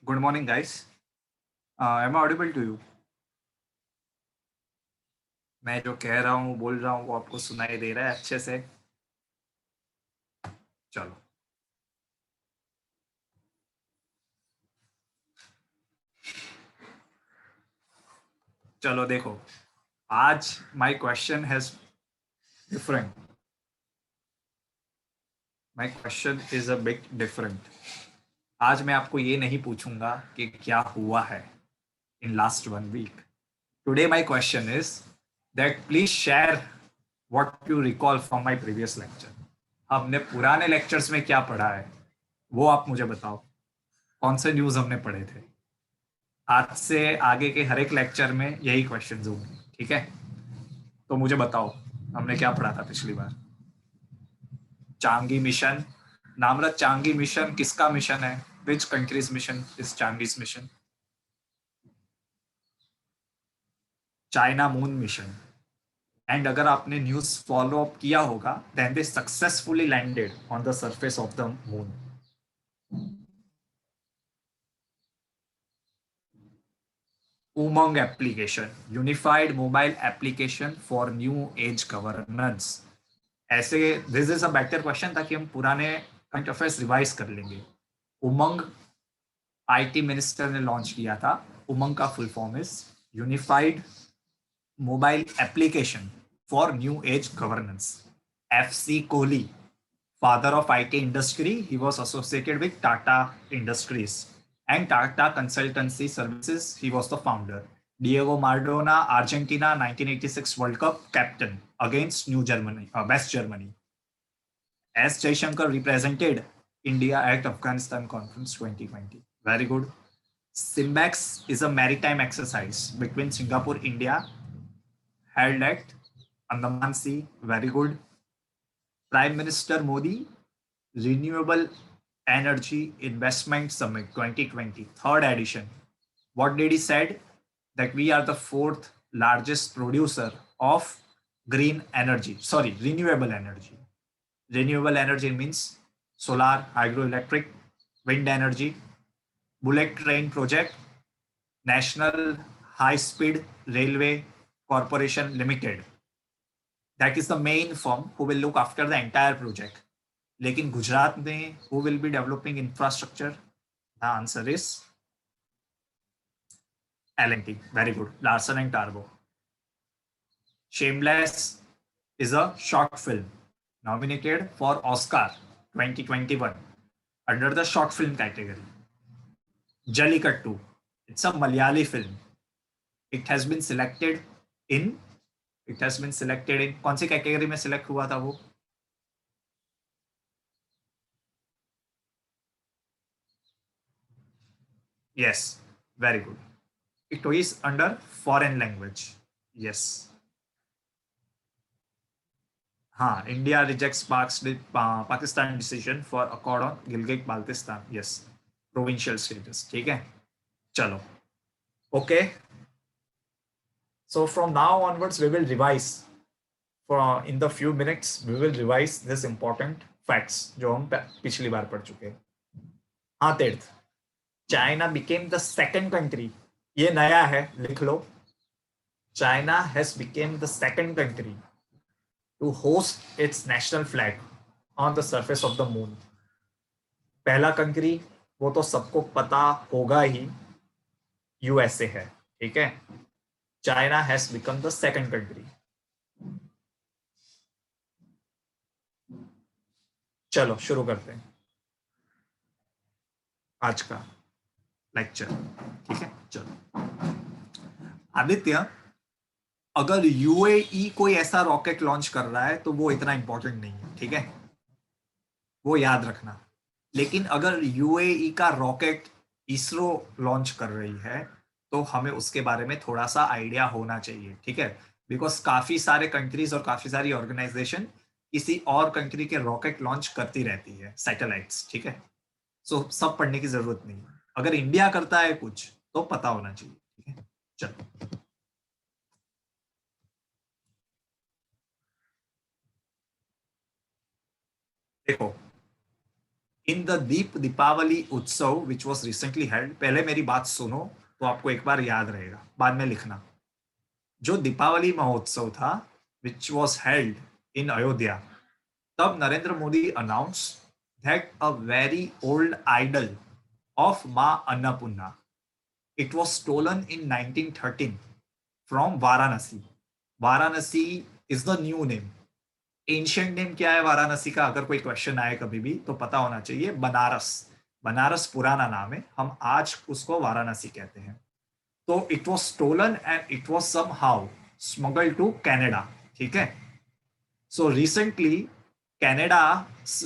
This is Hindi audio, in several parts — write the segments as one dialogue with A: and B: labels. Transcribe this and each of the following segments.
A: Good morning guys. Am I audible to you? मैं जो कह रहा हूँ बोल रहा हूँ वो आपको सुनाई दे रहा है अच्छे से? चलो। चलो देखो, आज my question has different. My question is a bit different. आज मैं आपको ये नहीं पूछूंगा कि क्या हुआ है in last 1 week. Today my question is that please share what you recall from my previous lecture. हमने पुराने लेक्चर्स में क्या पढ़ा है वो आप मुझे बताओ। कौन से न्यूज़ हमने पढ़े थे? आज से आगे के हर एक लेक्चर में यही क्वेश्चंस होंगे, ठीक है? तो मुझे बताओ, हमने क्या पढ़ा था पिछली बार? Chang'e mission. Namrat, Chang'e mission किसका मिशन है? Which countries mission is Chang'e's mission? China moon mission. And अगर आपने न्यूज फॉलो अप किया होगा, then they successfully landed on the surface of the moon. UMANG application, unified mobile application for new age governance. ऐसे this is a better question ताकि हम पुराने करंट अफेयर्स रिवाइज कर लेंगे। उमंग आईटी मिनिस्टर ने लॉन्च किया था। उमंग का full form is unified mobile application for new age governance. FC Kohli, father of IT industry, he was associated with Tata Industries and Tata Consultancy Services. He was the founder. Diego Maradona, Argentina 1986 World Cup captain against New Germany, West Germany. S. Jaishankar represented India at Afghanistan Conference 2020. Very good. Simbex is a maritime exercise between Singapore, India, held at Andaman Sea. Very good. Prime Minister Modi, Renewable Energy Investment Summit 2020, third edition. What did he said? That we are the fourth largest producer of green energy, sorry, renewable energy. Renewable energy means solar, hydroelectric, wind energy, bullet train project, National High Speed Railway Corporation Limited. That is the main firm who will look after the entire project. लेकिन गुजरात में who will be developing infrastructure? The answer is L&T. Very good. Larsen and Toubro. Shameless is a short film nominated for Oscar 2021 under the short film category. Jallikattu. It's a Malayali film. It has been selected in कौन सी कैटेगरी में सिलेक्ट हुआ था वो? Yes, very good. It is under foreign language. Yes. हाँ, India rejects Pakistan decision for accord on Gilgit Baltistan. Yes, provincial status. ठीक है, चलो. Okay. So from now onwards, we will revise. For in the few minutes, we will revise this important facts जो हम पिछली बार पढ़ चुके हैं. हाँ तीर्थ, China became the second country. ये नया है, लिख लो. China has become the second country to host its national flag on the surface of the moon. पहला कंट्री वो तो सबको पता होगा ही, यूएसए है, ठीक है. China has become the second country. चलो शुरू करते हैं आज का लेक्चर, ठीक है. चलो आदित्य, अगर यूएई कोई ऐसा रॉकेट लॉन्च कर रहा है तो वो इतना इंपॉर्टेंट नहीं है, ठीक है, वो याद रखना. लेकिन अगर यूएई का रॉकेट इसरो लॉन्च कर रही है तो हमें उसके बारे में थोड़ा सा आइडिया होना चाहिए, ठीक है. बिकॉज काफी सारे कंट्रीज और काफी सारी ऑर्गेनाइजेशन किसी और कंट्री के रॉकेट लॉन्च करती रहती है, सैटेलाइट्स, ठीक है. सो सब पढ़ने की जरूरत नहीं. अगर इंडिया करता है कुछ तो पता होना चाहिए, ठीक है. चलो देखो, इन द दीपावली उत्सव विच वॉज रिसेंटली हेल्ड, पहले मेरी बात सुनो तो आपको एक बार याद रहेगा, बाद में लिखना। जो दीपावली महोत्सव था which was held in Ayodhya, तब Narendra Modi announce that a very old idol of मां Annapurna, it was stolen in 1913 from Varanasi. Varanasi is the new name. Ancient name क्या है वाराणसी का, अगर कोई क्वेश्चन आए कभी भी तो पता होना चाहिए, बनारस। बनारस पुराना नाम है, हम आज उसको वाराणसी कहते हैं। तो it was stolen and it was somehow smuggle to Canada, ठीक है। So recently Canada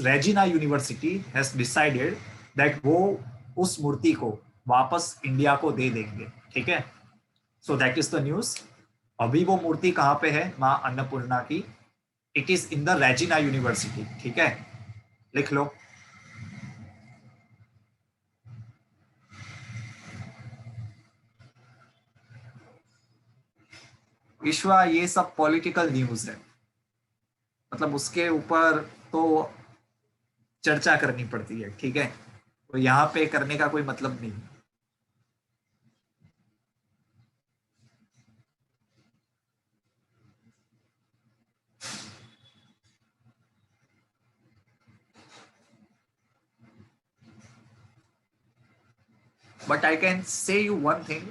A: Regina university has decided that वो उस मूर्ति को वापस इंडिया को दे देंगे, ठीक है। So that is the news. अभी वो मूर्ति कहाँ पे है माँ अन्नपूर्णा की? It is in the Regina university, ठीक है, लिख लो। विश्वा, ये सब पॉलिटिकल न्यूज है, मतलब उसके ऊपर तो चर्चा करनी पड़ती है, ठीक है, तो यहाँ पे करने का कोई मतलब नहीं। But I can say you one thing,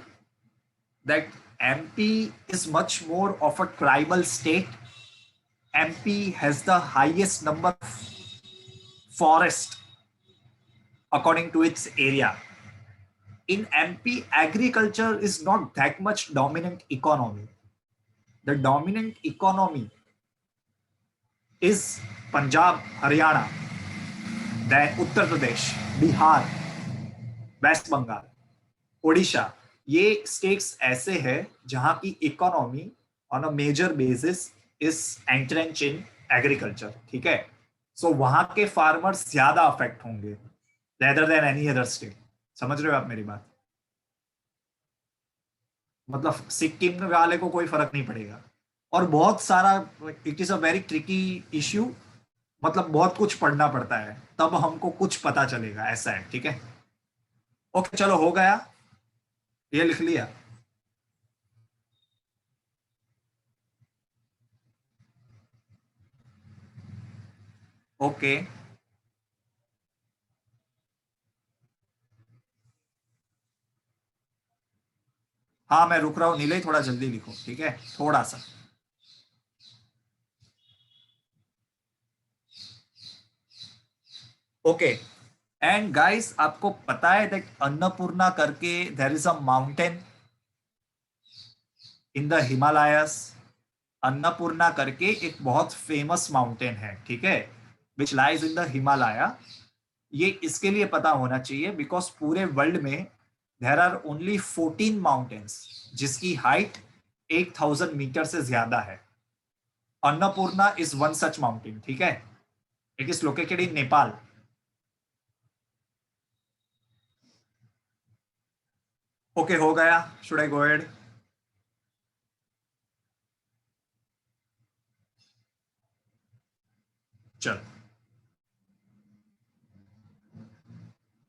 A: that MP is much more of a tribal state. MP has the highest number of forest according to its area. In MP, agriculture is not that much dominant economy. The dominant economy is Punjab, Haryana, then Uttar Pradesh, Bihar, West Bengal, Odisha. ये स्टेट्स ऐसे हैं जहां की economy on a major basis is entrench in agriculture, ठीक है। सो वहां के फार्मर्स ज्यादा अफेक्ट होंगे rather than any other state. समझ रहे हो आप मेरी बात? मतलब सिक्किम वाले को कोई फर्क नहीं पड़ेगा। और बहुत सारा, it is a very tricky issue, मतलब बहुत कुछ पढ़ना पड़ता है तब हमको कुछ पता चलेगा, ऐसा है, ठीक है। ओके चलो, हो गया, ये लिख लिया। ओके, हाँ मैं रुक रहा हूँ नीले, थोड़ा जल्दी लिखो, ठीक है, थोड़ा सा। ओके, एंड गाइस आपको पता है दैट अन्नपूर्णा करके there is a mountain in the Himalayas. Annapurna करके एक बहुत फेमस माउंटेन है, ठीक है, which lies in the Himalaya. ये इसके लिए पता होना चाहिए बिकॉज पूरे वर्ल्ड में देर आर ओनली 14 माउंटेन्स जिसकी हाइट 8,000 मीटर से ज्यादा है। Annapurna is one such mountain, ठीक है। It is located in Nepal. Okay, हो गया, शुड आई गो अहेड? चल,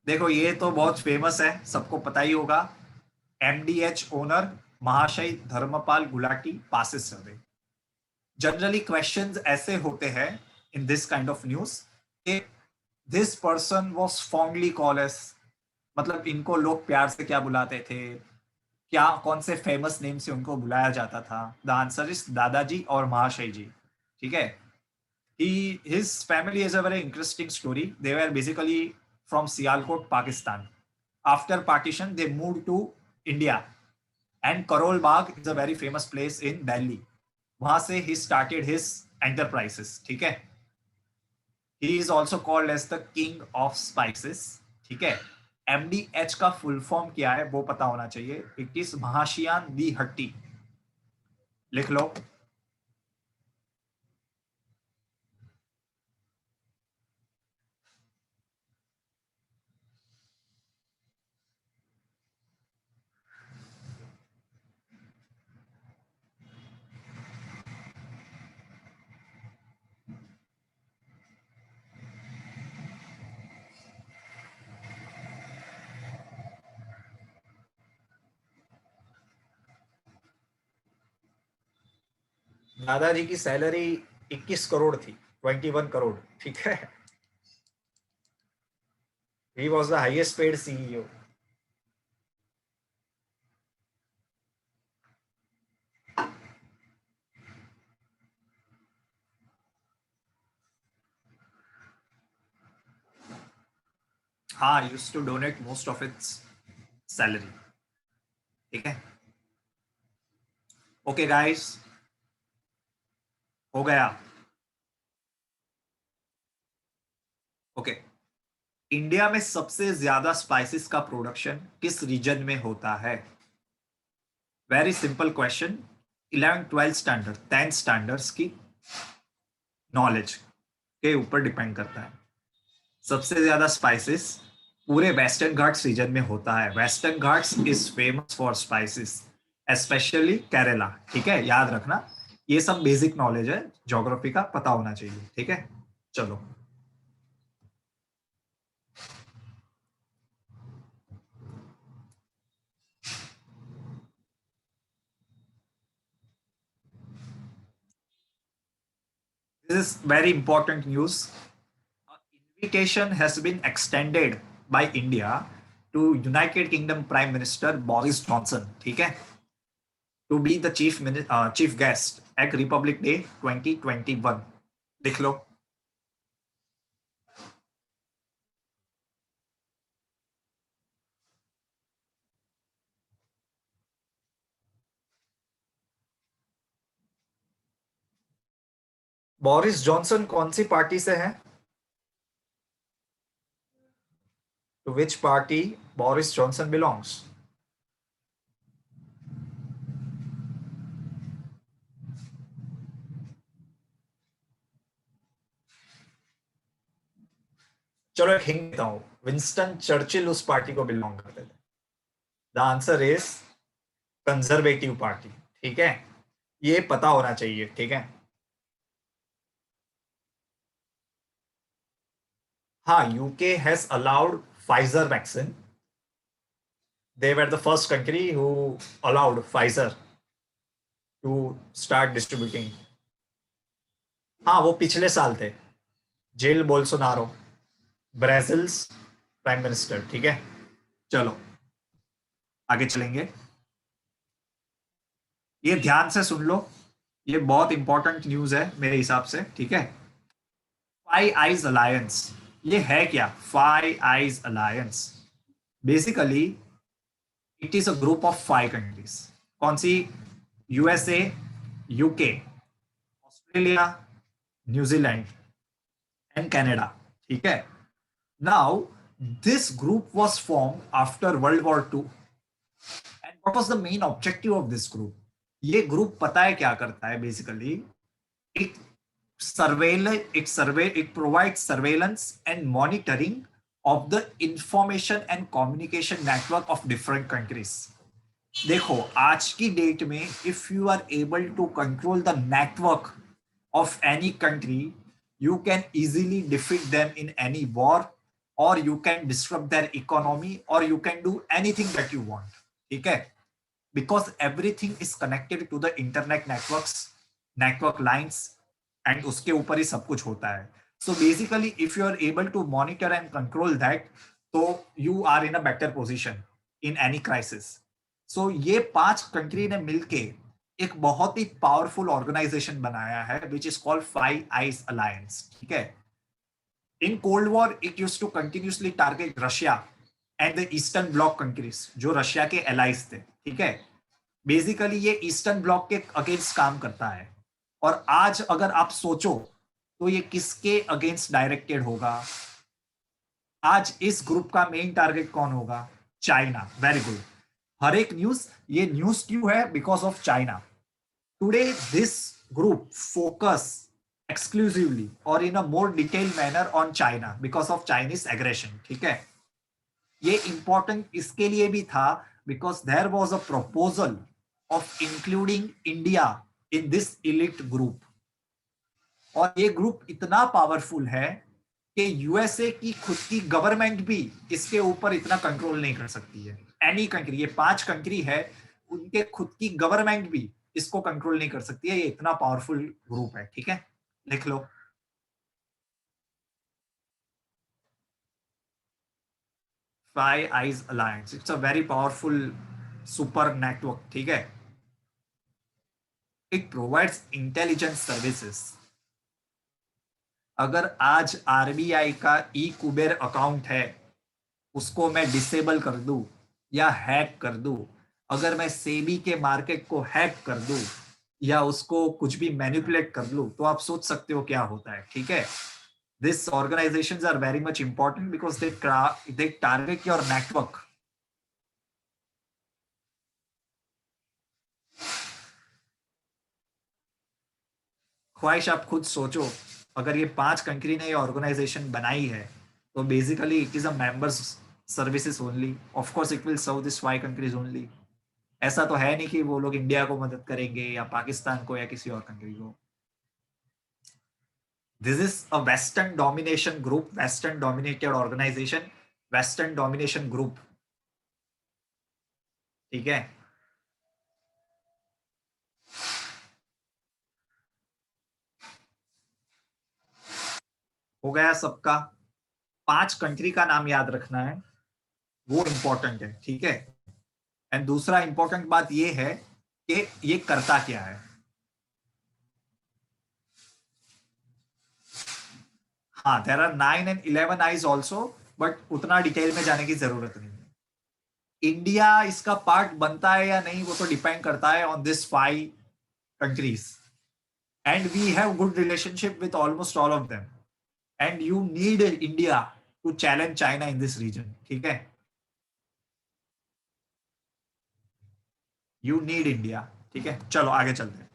A: देखो ये तो बहुत फेमस है, सबको पता ही होगा। MDH owner Mahashay Dharampal Gulati passes सर्वे। जनरली क्वेश्चंस ऐसे होते हैं in this kind of news कि this person was formally called as, मतलब इनको लोग प्यार से क्या बुलाते थे, क्या कौन से फेमस नेम से उनको बुलाया जाता था? द आंसर इज दादाजी और महाशय जी, ठीक है। His family is a very interesting story. They were basically from Sialkot, Pakistan. After partition, they moved to India, and Karol Bagh is a very famous place in Delhi. वहां से he started his enterprises, ठीक है। He is also called as the king of spices, ठीक है। MDH का फुल फॉर्म क्या है वो पता होना चाहिए, इट इज महाशियान दी हट्टी, लिख लो। दादाजी की सैलरी 21 करोड़ थी, 21 करोड़, ठीक है। He was the highest paid CEO. हाँ, used to donate most of its salary, ठीक है। ओके गाइस, हो गया। ओके, इंडिया में सबसे ज्यादा स्पाइसेस का प्रोडक्शन किस रीजन में होता है? Very simple question, 11 12 standard 10 standards की नॉलेज के ऊपर डिपेंड करता है। सबसे ज्यादा स्पाइसेस पूरे वेस्टर्न घाट्स रीजन में होता है। Western Ghats is famous for spices, specially Kerala, ठीक है, याद रखना। ये सब बेसिक नॉलेज है, ज्योग्राफी का पता होना चाहिए, ठीक है। चलो, this is very important news. Invitation has been extended by India to United Kingdom Prime Minister Boris Johnson, ठीक है, to be the chief guest at Republic Day 2021. लिख लो। बोरिस जॉनसन कौन सी पार्टी से है? To which party Boris Johnson belongs? चलो एक हिंट देता हूं, विंस्टन चर्चिल उस पार्टी को बिलोंग करते थे। The answer is conservative party, ठीक है। ये पता होना चाहिए, ठीक है। हाँ, UK has allowed Pfizer vaccine. They were the first country who allowed Pfizer to start distributing. हाँ, वो पिछले साल थे। जेल बोल्सोनारो, ब्राजील्स प्राइम मिनिस्टर, ठीक है। चलो आगे चलेंगे। ये ध्यान से सुन लो, ये बहुत इंपॉर्टेंट न्यूज है मेरे हिसाब से, ठीक है। फाइव आइज अलायंस, ये है क्या? Five eyes alliance basically it is a group of 5 countries. कौन सी? USA, UK, Australia, New Zealand and Canada, ठीक है। Now this group was formed after world war two, and what was the main objective of this group? ये ग्रुप पता है क्या करता है? Basically it it provides surveillance and monitoring of the information and communication network of different countries. देखो, आज की डेट में if you are able to control the network of any country, you can easily defeat them in any war, or you can disrupt their economy, or you can do anything that you want, ठीक है। because everything is connected to the internet networks, network lines, and उसके ऊपर ही सब कुछ होता है। so basically if you are able to monitor and control that, तो you are in a better position in any crisis. so ये 5 कंट्री ने मिलके एक बहुत ही पावरफुल ऑर्गेनाइजेशन बनाया है which is called five eyes alliance, ठीक है। In cold war it used to continuously target Russia and the eastern bloc countries, जो रशिया के एलाइज थे, ठीक है। बेसिकली ये ईस्टर्न ब्लॉक के अगेंस्ट काम करता है। और आज अगर आप सोचो तो ये किसके अगेंस्ट डायरेक्टेड होगा? आज इस ग्रुप का मेन टारगेट कौन होगा? चाइना। Very good. हर एक न्यूज, ये न्यूज क्यों है? Because of China. Today this group focus exclusively or in a more detailed manner on China because of Chinese aggression, ठीक है। ये इंपॉर्टेंट इसके लिए भी था because there was a proposal of including India in this elite group, और ये ग्रुप इतना पावरफुल है कि यूएसए की खुद की गवर्नमेंट भी इसके ऊपर इतना कंट्रोल नहीं कर सकती है। एनी कंट्री, ये 5 कंट्री है, उनके खुद की गवर्नमेंट भी इसको कंट्रोल नहीं कर सकती है, ये इतना पावरफुल ग्रुप है, ठीक है, लिख लो। Five eyes alliance, it's a very powerful super network, ठीक है। It provides intelligence services. अगर आज आरबीआई का ई कुबेर अकाउंट है, उसको मैं डिसेबल कर दूं या हैक कर दूं, अगर मैं सेबी के मार्केट को हैक कर दूं या उसको कुछ भी मैनिपुलेट कर लूं, तो आप सोच सकते हो क्या होता है, ठीक है। This organisations are very much important because they target your network. ख्वाहिश आप खुद सोचो, अगर ये 5 कंट्री ने ये ऑर्गेनाइजेशन बनाई है, तो basically it is a members services only, of course it will serve this 5 countries only. ऐसा तो है नहीं कि वो लोग इंडिया को मदद करेंगे या पाकिस्तान को या किसी और कंट्री को। This is a western domination group, western dominated organisation, western domination group, ठीक है। हो गया सबका। 5 कंट्री का नाम याद रखना है, वो इंपॉर्टेंट है, ठीक है। एंड दूसरा इंपॉर्टेंट बात ये है कि ये करता क्या है। हाँ, there are 9 and 11 eyes also, but उतना डिटेल में जाने की जरूरत नहीं है। इंडिया इसका पार्ट बनता है या नहीं, वो तो डिपेंड करता है on this 5 countries, and we have good relationship with almost all of them, and you need India to challenge China in this region, ठीक है। यू नीड इंडिया, ठीक है। चलो आगे चलते हैं।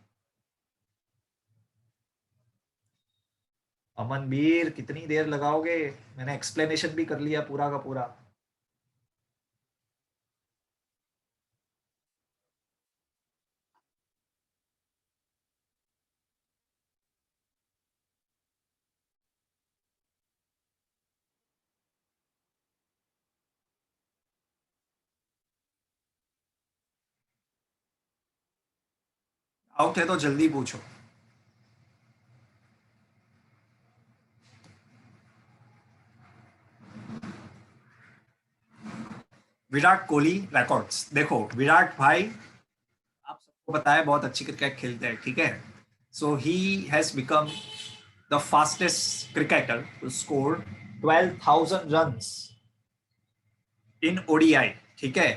A: अमन बीर कितनी देर लगाओगे? मैंने एक्सप्लेनेशन भी कर लिया पूरा का पूरा। आउट है तो जल्दी पूछो। विराट कोहली रिकॉर्ड्स देखो, विराट भाई आप सबको पता है बहुत अच्छी क्रिकेट खेलते हैं, ठीक है। So he has become the fastest cricketer to score 12,000 runs in ODI, ठीक है।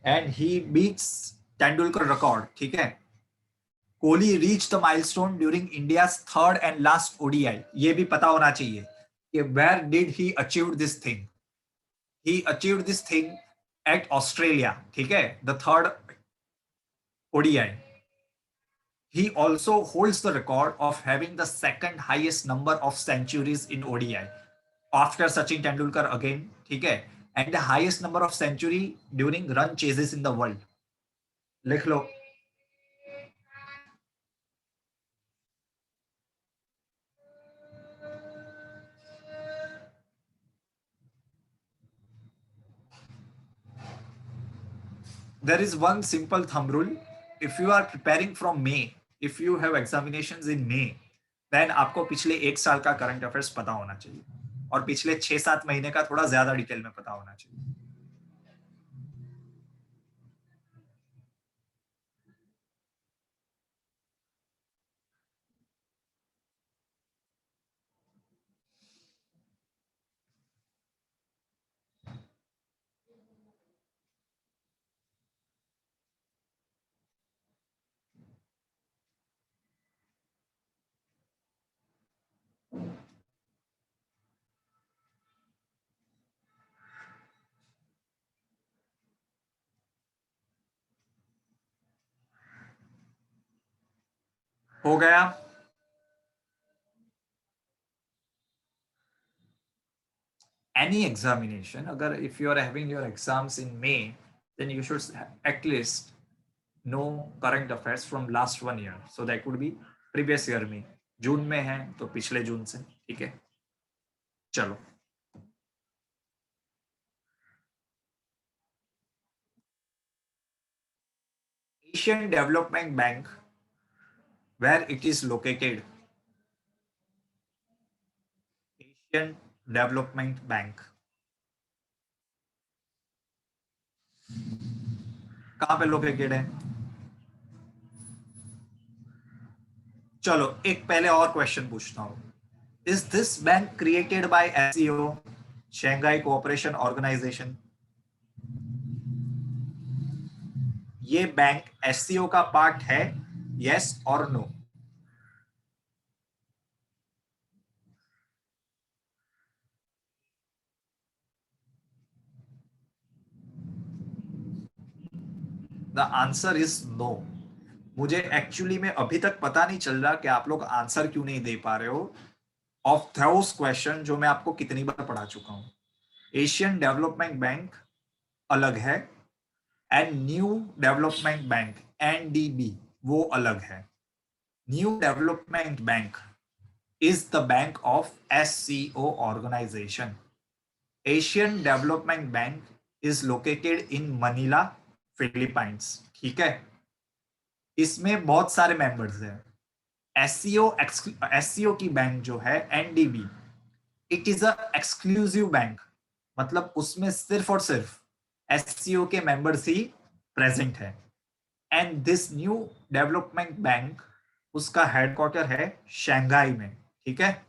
A: And he beats Tendulkar record, ठीक है। Kohli reach the milestone during India's third and last ODI, ये भी पता होना चाहिए कि where did he achieve this thing. He achieve this thing at Australia, ठीक है, the third ODI. He also holds the record of having the second highest number of centuries in ODI after Sachin Tendulkar again, ठीक है, and the highest number of century during run chases in the world. लिख लो। There is one simple thumb rule. If you are preparing from May, if you have examinations in May, then आपको पिछले 1 साल का करंट अफेयर्स पता होना चाहिए और पिछले 6-7 महीने का थोड़ा ज्यादा डिटेल में पता होना चाहिए। हो गया। Any examination, agar if you are having your exams in May, then you should at least know current affairs from last 1 year. So that could be previous year में, जून में है तो पिछले जून से, ठीक है। चलो, Asian development bank where it is located? Asian Development Bank. कहाँ पे लोकेटेड है? चलो एक पहले और क्वेश्चन पूछता हूँ. Is this bank created by SCO, Shanghai cooperation organisation? ये बैंक एससीओ का पार्ट है, यस और no? The answer is no. मुझे एक्चुअली में अभी तक पता नहीं चल रहा कि आप लोग आंसर क्यों नहीं दे पा रहे हो ऑफ थोस क्वेश्चन जो मैं आपको कितनी बार पढ़ा चुका हूं. एशियन डेवलपमेंट बैंक अलग है and new development bank NDB वो अलग है. New development bank is the bank of SCO organization. Asian Development Bank is located in Manila, Philippines. ठीक है. इसमें बहुत सारे मेंबर्स हैं. एससीओ की बैंक जो है NDB, it is a exclusive bank. मतलब उसमें सिर्फ और सिर्फ एससीओ के मेंबर्स ही प्रेजेंट है. And this new development bank, उसका हेडक्वार्टर है शंघाई में. ठीक है.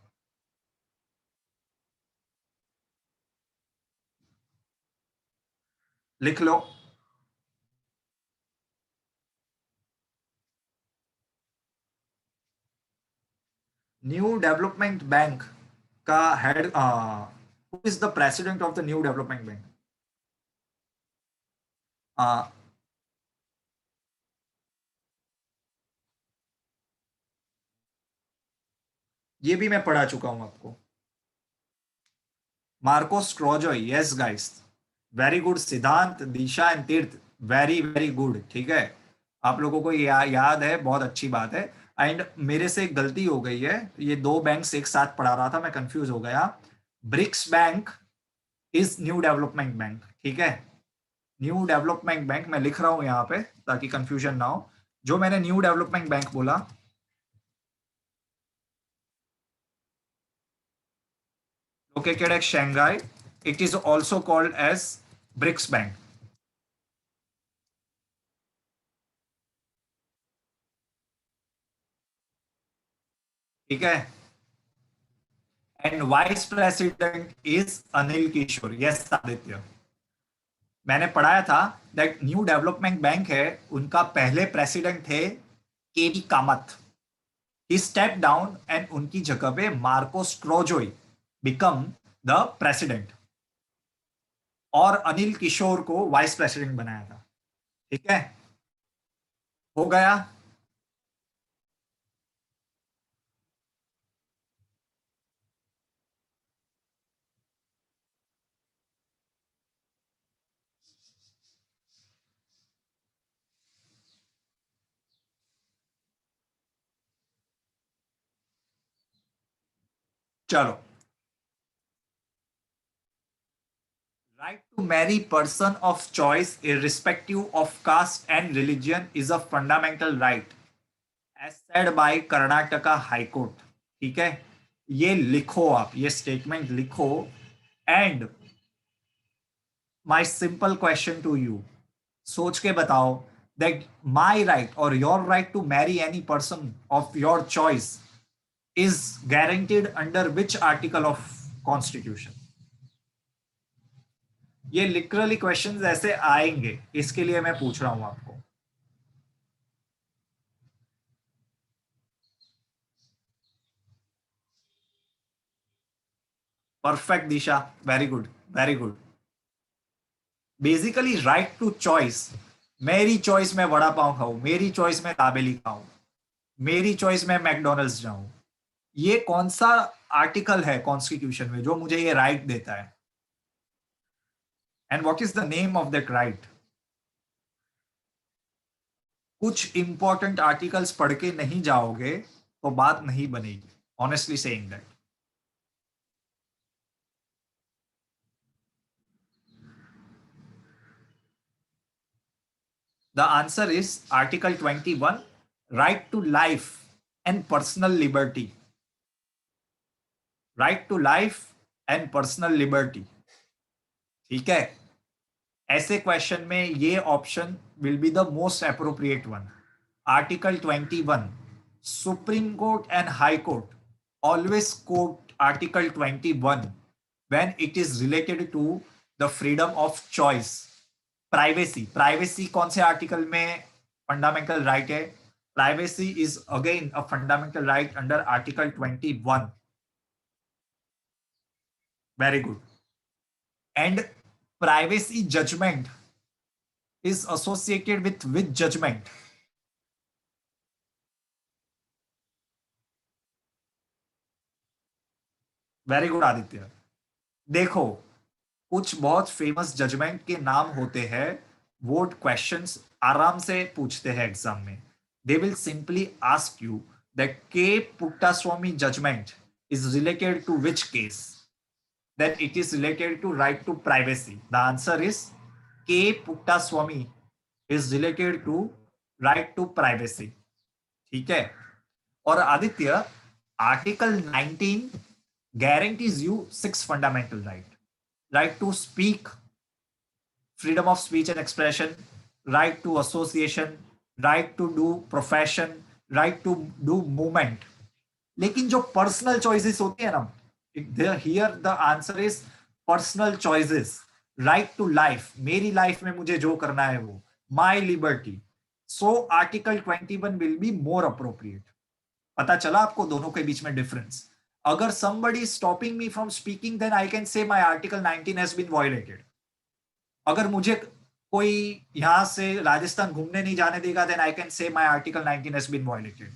A: लिख लो. न्यू डेवलपमेंट बैंक का head, who is the president of the new development bank? ये भी मैं पढ़ा चुका हूं आपको. Marcos Troyjo. Yes guys, very good. Siddhant, Disha and Tirth, very very good. ठीक है, आप लोगों को याद है, बहुत अच्छी बात है. एंड मेरे से एक गलती हो गई है, ये दो बैंक्स एक साथ पढ़ा रहा था, मैं कंफ्यूज हो गया. BRICS bank is new development bank. ठीक है, न्यू डेवलपमेंट बैंक मैं लिख रहा हूं यहाँ पे ताकि कंफ्यूजन ना हो. जो मैंने न्यू डेवलपमेंट बैंक बोला, located at Shanghai, it is also called as BRICS Bank. ठीक है. And vice president is Anil Kishore. Yes Aditya, मैंने पढ़ाया था दैट न्यू डेवलपमेंट बैंक है, उनका पहले प्रेसिडेंट थे केवी कामत. ही स्टेप डाउन एंड उनकी जगह पे मार्को स्ट्रोजोई बिकम द प्रेसिडेंट, और अनिल किशोर को वाइस प्रेसिडेंट बनाया था. ठीक है, हो गया. चलो. Right to marry person of choice irrespective of caste and religion is a fundamental right as said by Karnataka High Court. ठीक है, ये लिखो, आप ये स्टेटमेंट लिखो. And my simple question to you, सोच के बताओ दैट माय राइट और your right to marry any person of your choice is guaranteed under which article of constitution? ये लिटरली क्वेश्चंस ऐसे आएंगे, इसके लिए मैं पूछ रहा हूं आपको. Perfect Disha, very good, very good. Basically right to choice. मेरी चॉइस में वड़ा पाव खाऊं, मेरी चॉइस में दाबेली खाऊं, मेरी चॉइस में मैकडोनल्ड्स जाऊं. ये कौन सा आर्टिकल है कॉन्स्टिट्यूशन में जो मुझे ये राइट देता है? And what is the name of that right? कुछ इंपॉर्टेंट आर्टिकल्स पढ़ के नहीं जाओगे तो बात नहीं बनेगी. Honestly saying that. The answer is Article 21, right to life and personal liberty, right to life and personal liberty. ठीक है, ऐसे क्वेश्चन में ये option will be the most appropriate one. Article 21, supreme court and high court always quote article 21 when it is related to the freedom of choice। Privacy, privacy कौन से आर्टिकल में फंडामेंटल राइट है? Privacy is again a fundamental right under article 21। Very good. And privacy judgment is associated with judgment। Very good Aditya. देखो, कुछ बहुत फेमस जजमेंट के नाम होते हैं, वो क्वेश्चंस आराम से पूछते हैं एग्जाम में। They will simply ask you that K Puttaswamy judgment is related to which case, then it is related to right to privacy। The answer is K. Puttaswamy is related to right to privacy। ठीक है। और Aditya, article 19 guarantees you 6 fundamental right to speak, freedom of speech and expression, right to association, right to do profession, right to do movement। लेकिन जो पर्सनल चॉइसेस होती है ना, here the answer is personal choices, right to life, मेरी लाइफ में मुझे जो करना है वो, my liberty। so article 21 will be more appropriate। पता चला आपको दोनों के बीच में डिफरेंस? अगर somebody is stopping me from speaking, then I can say my article 19 has been violated। अगर मुझे कोई यहां से राजस्थान घूमने नहीं जाने देगा, then I can say my article 19 has been violated।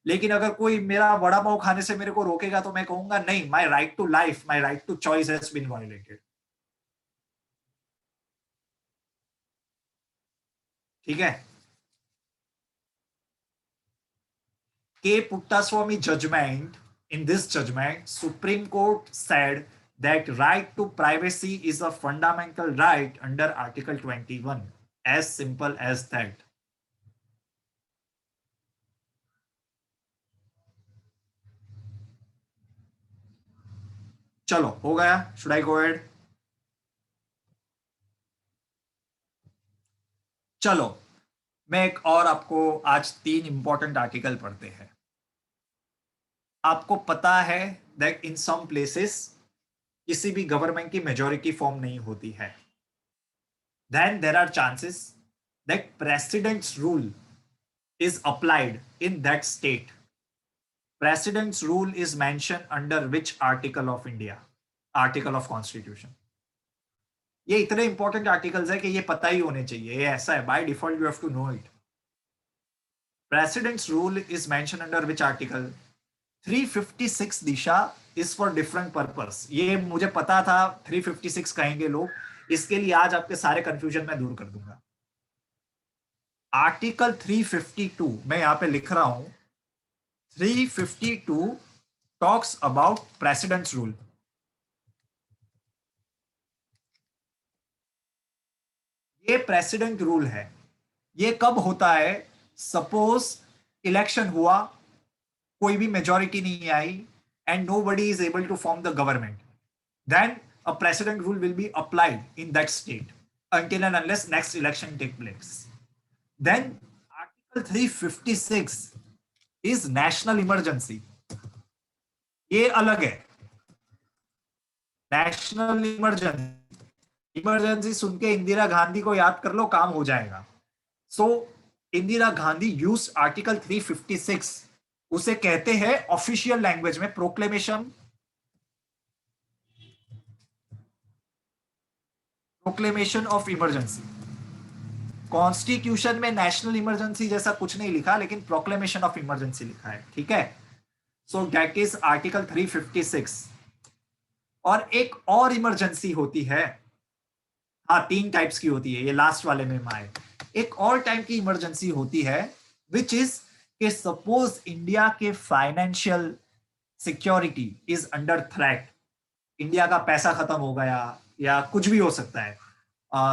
A: लेकिन अगर कोई मेरा वड़ा पाव खाने से मेरे को रोकेगा तो मैं कहूंगा नहीं, my right to life, my right to choice has been violated. ठीक है। K Puttaswamy judgment, in this judgment Supreme Court said that right to privacy is a fundamental right under article 21। as simple as that। चलो हो गया, शुड आई गो अहेड? चलो, मैं एक और आपको आज 3 इंपॉर्टेंट आर्टिकल पढ़ते हैं। आपको पता है दैट इन सम प्लेसेस किसी भी गवर्नमेंट की मेजॉरिटी फॉर्म नहीं होती है, then there are chances that president's rule is applied in that state। President's rule is mentioned under which article of India? Article of Constitution। ये इतने इंपॉर्टेंट आर्टिकल्स है कि ये पता ही होने चाहिए, ये ऐसा है, by default you have to know it. President's rule is mentioned under which article? 356 Disha is for different purpose। ये मुझे पता था 356 कहेंगे लोग, इसके लिए आज आपके सारे कंफ्यूजन मैं दूर कर दूंगा। आर्टिकल 352 मैं यहां पे लिख रहा हूं, 352 टॉक्स अबाउट प्रेसिडेंट्स रूल। ये प्रेसिडेंट रूल है, ये कब होता है? सपोज इलेक्शन हुआ, कोई भी मेजॉरिटी नहीं आई and nobody is able to form the government, then a president rule will be applied in that state until and unless next election take place। Then article 356 is national emergency। ये अलग है, नेशनल इमरजेंसी। इमरजेंसी सुन के इंदिरा गांधी को याद कर लो, काम हो जाएगा। सो इंदिरा गांधी यूज आर्टिकल 356, उसे कहते हैं ऑफिशियल लैंग्वेज में proclamation, proclamation of emergency. Constitution में नेशनल इमरजेंसी जैसा कुछ नहीं लिखा, लेकिन प्रोक्लेमेशन ऑफ इमरजेंसी लिखा है। ठीक है, सो दैट इज आर्टिकल 356। और एक और इमरजेंसी होती है, हाँ 3 टाइप्स की होती है, ये लास्ट वाले में आए। एक और टाइप की इमरजेंसी होती है विच इज कि सपोज इंडिया के financial security is under threat, India का पैसा खत्म हो गया या कुछ भी हो सकता है,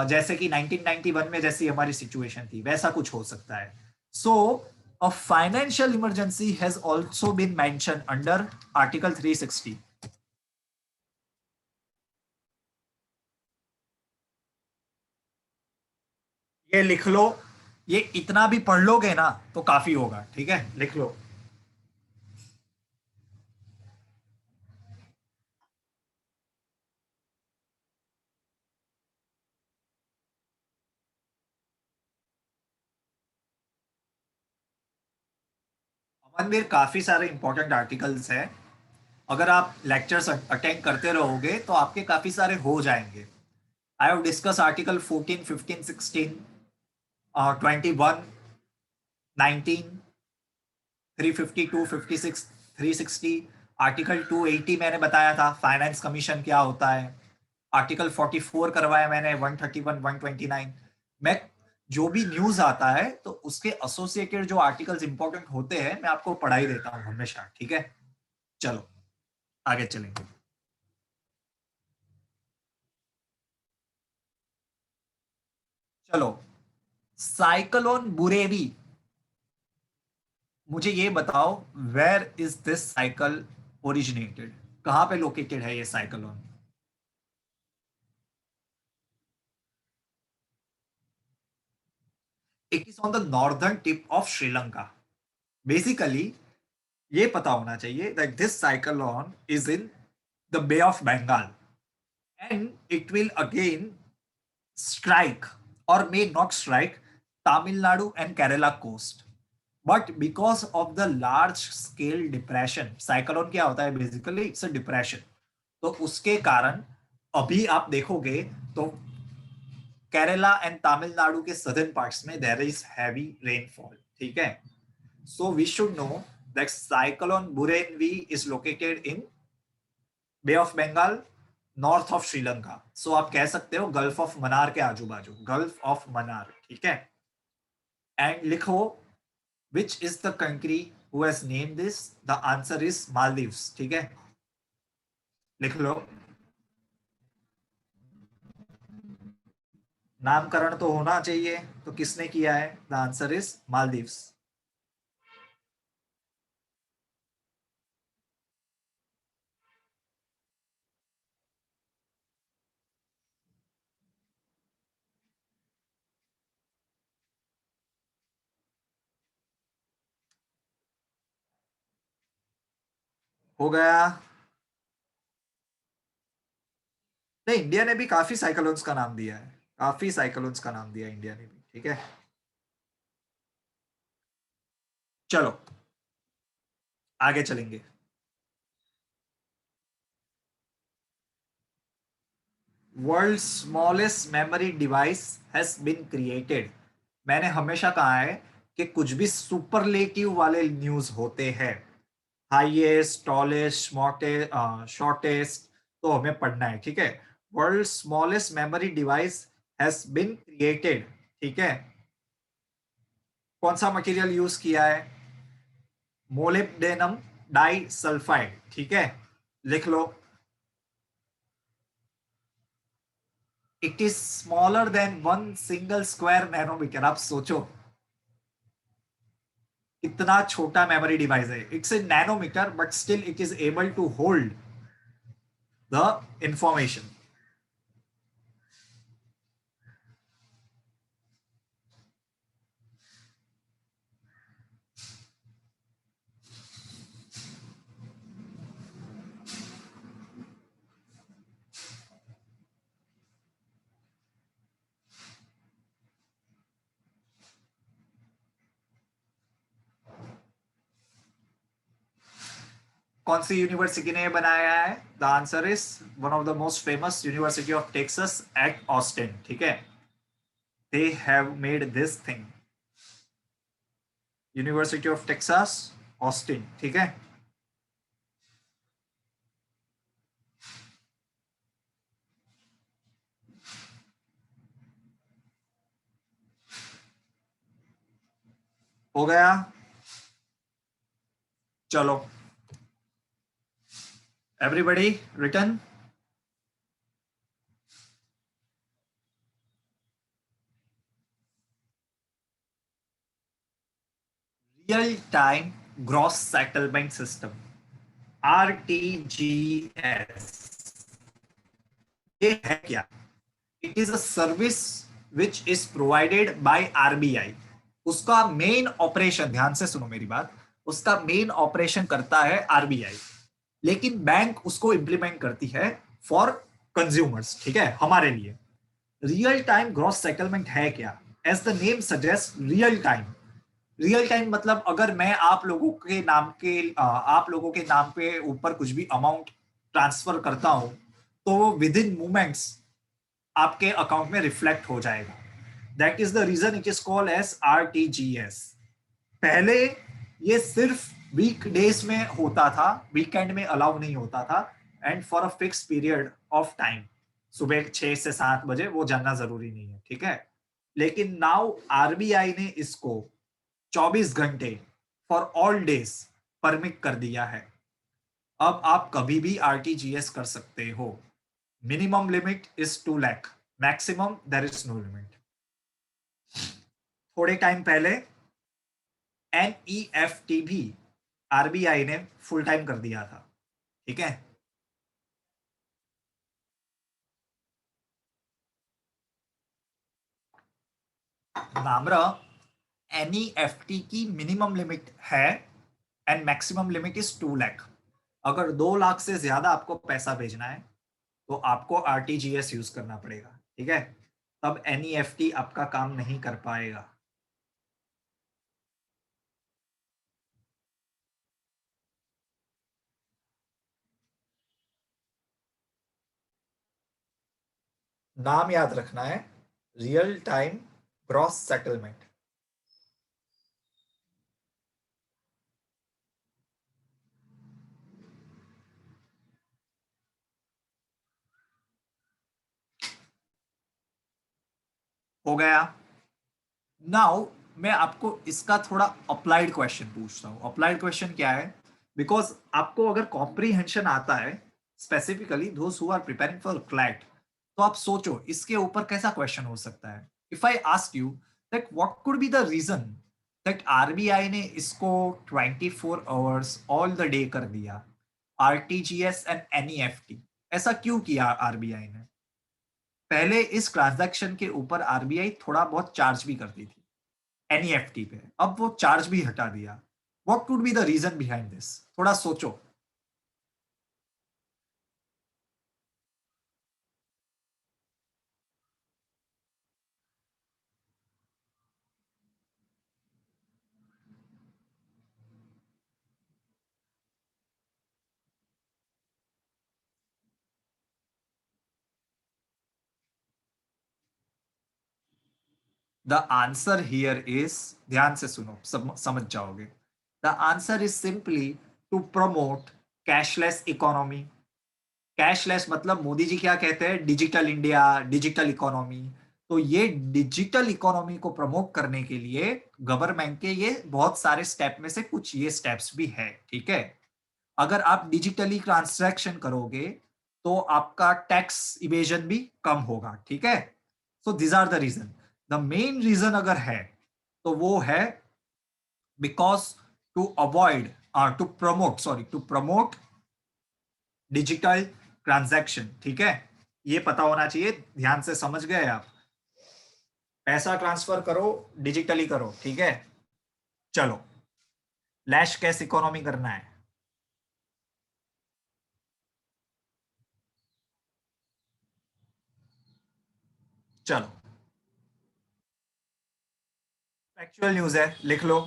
A: जैसे कि 1991 में जैसी हमारी सिचुएशन थी वैसा कुछ हो सकता है। सो A financial emergency has also been mentioned under Article 360. ये लिख लो, ये इतना भी पढ़ लोगे ना तो काफी होगा, ठीक है, लिख लो। अमन में काफी सारे इंपॉर्टेंट आर्टिकल्स हैं, अगर आप लेक्चर्स अटेंड करते रहोगे तो आपके काफी सारे हो जाएंगे। I have discuss article 14, 15, 16, 21, 19, 350, 256, 360, article 280 मैंने बताया था फाइनेंस कमीशन क्या होता है, आर्टिकल 44 करवाया मैंने, 131, 129। मैं जो भी न्यूज आता है तो उसके एसोसिएटेड जो आर्टिकल्स इंपॉर्टेंट होते हैं मैं आपको पढ़ाई देता हूं हमेशा, ठीक है। चलो आगे चलेंगे। चलो, साइक्लोन बुरेवी, मुझे ये बताओ, where is this cycle originated, कहां पे लोकेटेड है ये cyclone? It is on the northern tip of Sri Lanka. Basically ये पता होना चाहिए that this cyclone is in the bay of Bengal and it will again strike or may not strike Tamil Nadu and Kerala coast. But because of the large scale depression, cyclone क्या होता है बेसिकली, इट्स अ डिप्रेशन, तो उसके कारण अभी आप देखोगे तो केरला एंड तमिलनाडु के सदर्न पार्ट्स में देयर इज हैवी रेनफॉल, ठीक है। So we should know that cyclone Burevi is located in bay of Bengal, north of Sri Lanka. सो आप कह सकते हो गल्फ ऑफ मनार के आजू बाजू, गल्फ ऑफ मनार, ठीक है। एंड लिखो विच is the country who has name this, the answer is Maldives, ठीक है, लिख लो। नामकरण तो होना चाहिए, तो किसने किया है? The answer is Maldives. हो गया। नहीं, इंडिया ने भी काफी साइक्लोन्स का नाम दिया है, काफी साइक्लोन्स का नाम दिया है इंडिया ने भी, ठीक है। चलो आगे चलेंगे। World smallest memory device has been created. मैंने हमेशा कहा है कि कुछ भी सुपरलेटिव वाले न्यूज होते हैं, हाईएस्ट, टॉलेस्ट, शॉर्टेस्ट, तो हमें पढ़ना है, ठीक है। World smallest memory device has been created, ठीक है। कौन सा मटेरियल यूज किया है? मोलिब्डेनम डाई सल्फाइड, ठीक है, लिख लो। It is smaller than 1 single square nanometre. आप सोचो इतना छोटा मेमोरी डिवाइस है, it's a nanometre but still it is able to hold the information. कौन सी यूनिवर्सिटी ने बनाया है? The answer is one of the most famous university of Texas at Austin, ठीक है। They have made this thing, university of Texas Austin, ठीक है। हो गया। चलो everybody return. Real time gross settlement system, RTGS, ये है क्या? It is a service which is provided by RBI. उसका मेन ऑपरेशन, ध्यान से सुनो मेरी बात, उसका मेन ऑपरेशन करता है RBI, लेकिन बैंक उसको इंप्लीमेंट करती है फॉर कंज्यूमर्स, ठीक है, हमारे लिए. रियल टाइम ग्रॉस सेटलमेंट है क्या? As the name suggest, real time. Real time मतलब अगर मैं आप लोगों के नाम पे ऊपर कुछ भी अमाउंट ट्रांसफर करता हूं, तो वो विद इन मोमेंट्स आपके अकाउंट में रिफ्लेक्ट हो जाएगा. That is the reason it is called as RTGS. पहले ये सिर्फ वीक डेज में होता था, वीकेंड में अलाउ नहीं होता था, and for a fix period of time, सुबह 6 से 7 बजे, वो जानना जरूरी नहीं है, ठीक है. लेकिन नाउ RBI ने इसको 24 घंटे फॉर ऑल डेज परमिट कर दिया है. अब आप कभी भी RTGS कर सकते हो. Minimum limit is 2 lakh, maximum there is no limit. थोड़े टाइम पहले NEFT भी RBI ने फुल टाइम कर दिया था, ठीक है. नामरा, NEFT की मिनिमम लिमिट है and maximum limit is 2 lakh. अगर 2 लाख से ज्यादा आपको पैसा भेजना है तो आपको RTGS यूज करना पड़ेगा, ठीक है. तब NEFT आपका काम नहीं कर पाएगा. नाम याद रखना है, रियल टाइम ग्रॉस सेटलमेंट. हो गया. नाउ मैं आपको इसका थोड़ा अप्लाइड क्वेश्चन पूछता हूँ. अप्लाइड क्वेश्चन क्या है? बिकॉज आपको अगर कॉम्प्रीहेंशन आता है, specifically those who are preparing for CLAT, तो आप सोचो इसके ऊपर कैसा क्वेश्चन हो सकता है. If I ask you that what could be the reason that RBI ने इसको 24 आवर्स ऑल द डे कर दिया, RTGS एंड NEFT, ऐसा क्यों किया RBI ने? पहले इस ट्रांजैक्शन के ऊपर RBI थोड़ा बहुत चार्ज भी करती थी NEFT पे, अब वो चार्ज भी हटा दिया. What could be the reason behind this? थोड़ा सोचो. द आंसर हियर इज, ध्यान से सुनो, समझ जाओगे. The answer is simply to promote cashless economy. Cashless मतलब मोदी जी क्या कहते हैं? Digital India, digital economy. तो ये डिजिटल इकोनॉमी को प्रमोट करने के लिए गवर्नमेंट के ये बहुत सारे स्टेप में से कुछ ये स्टेप्स भी है, ठीक है. अगर आप डिजिटली ट्रांजैक्शन करोगे तो आपका टैक्स इवेजन भी कम होगा, ठीक है. So this are the reason. The main reason अगर है तो वो है because to avoid, to promote digital transaction, ठीक है. ये पता होना चाहिए. ध्यान से समझ गए आप? पैसा ट्रांसफर करो, डिजिटली करो, ठीक है. चलो, लैश कैश इकोनॉमी करना है. चलो, फैक्चुअल न्यूज है, लिख लो.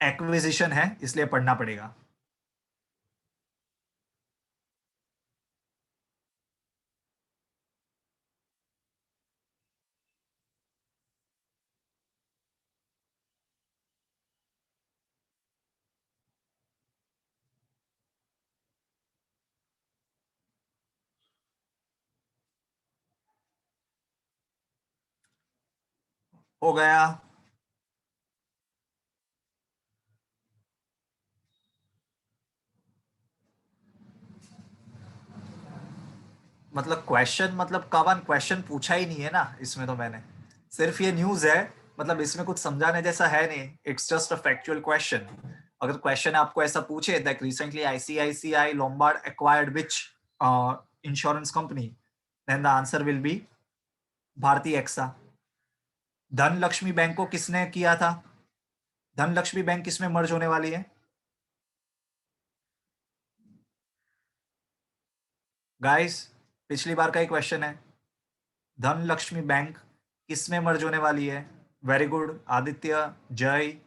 A: एक्विजिशन है इसलिए पढ़ना पड़ेगा. हो गया. मतलब क्वेश्चन, मतलब कवन क्वेश्चन पूछा ही नहीं है ना इसमें. तो मैंने सिर्फ ये न्यूज है मतलब इसमें कुछ समझाने जैसा है नहीं, it's just a factual question. अगर क्वेश्चन आपको ऐसा पूछे that recently ICICI Lombard acquired which insurance company, then the answer will be Bharti AXA. Dhanlaxmi bank को किसने किया था? धनलक्ष्मी बैंक किसमें मर्ज होने वाली है? गाइस, पिछली बार का ही क्वेश्चन है, धनलक्ष्मी बैंक किसमें मर्ज होने वाली है? Very good Aditya, Jay.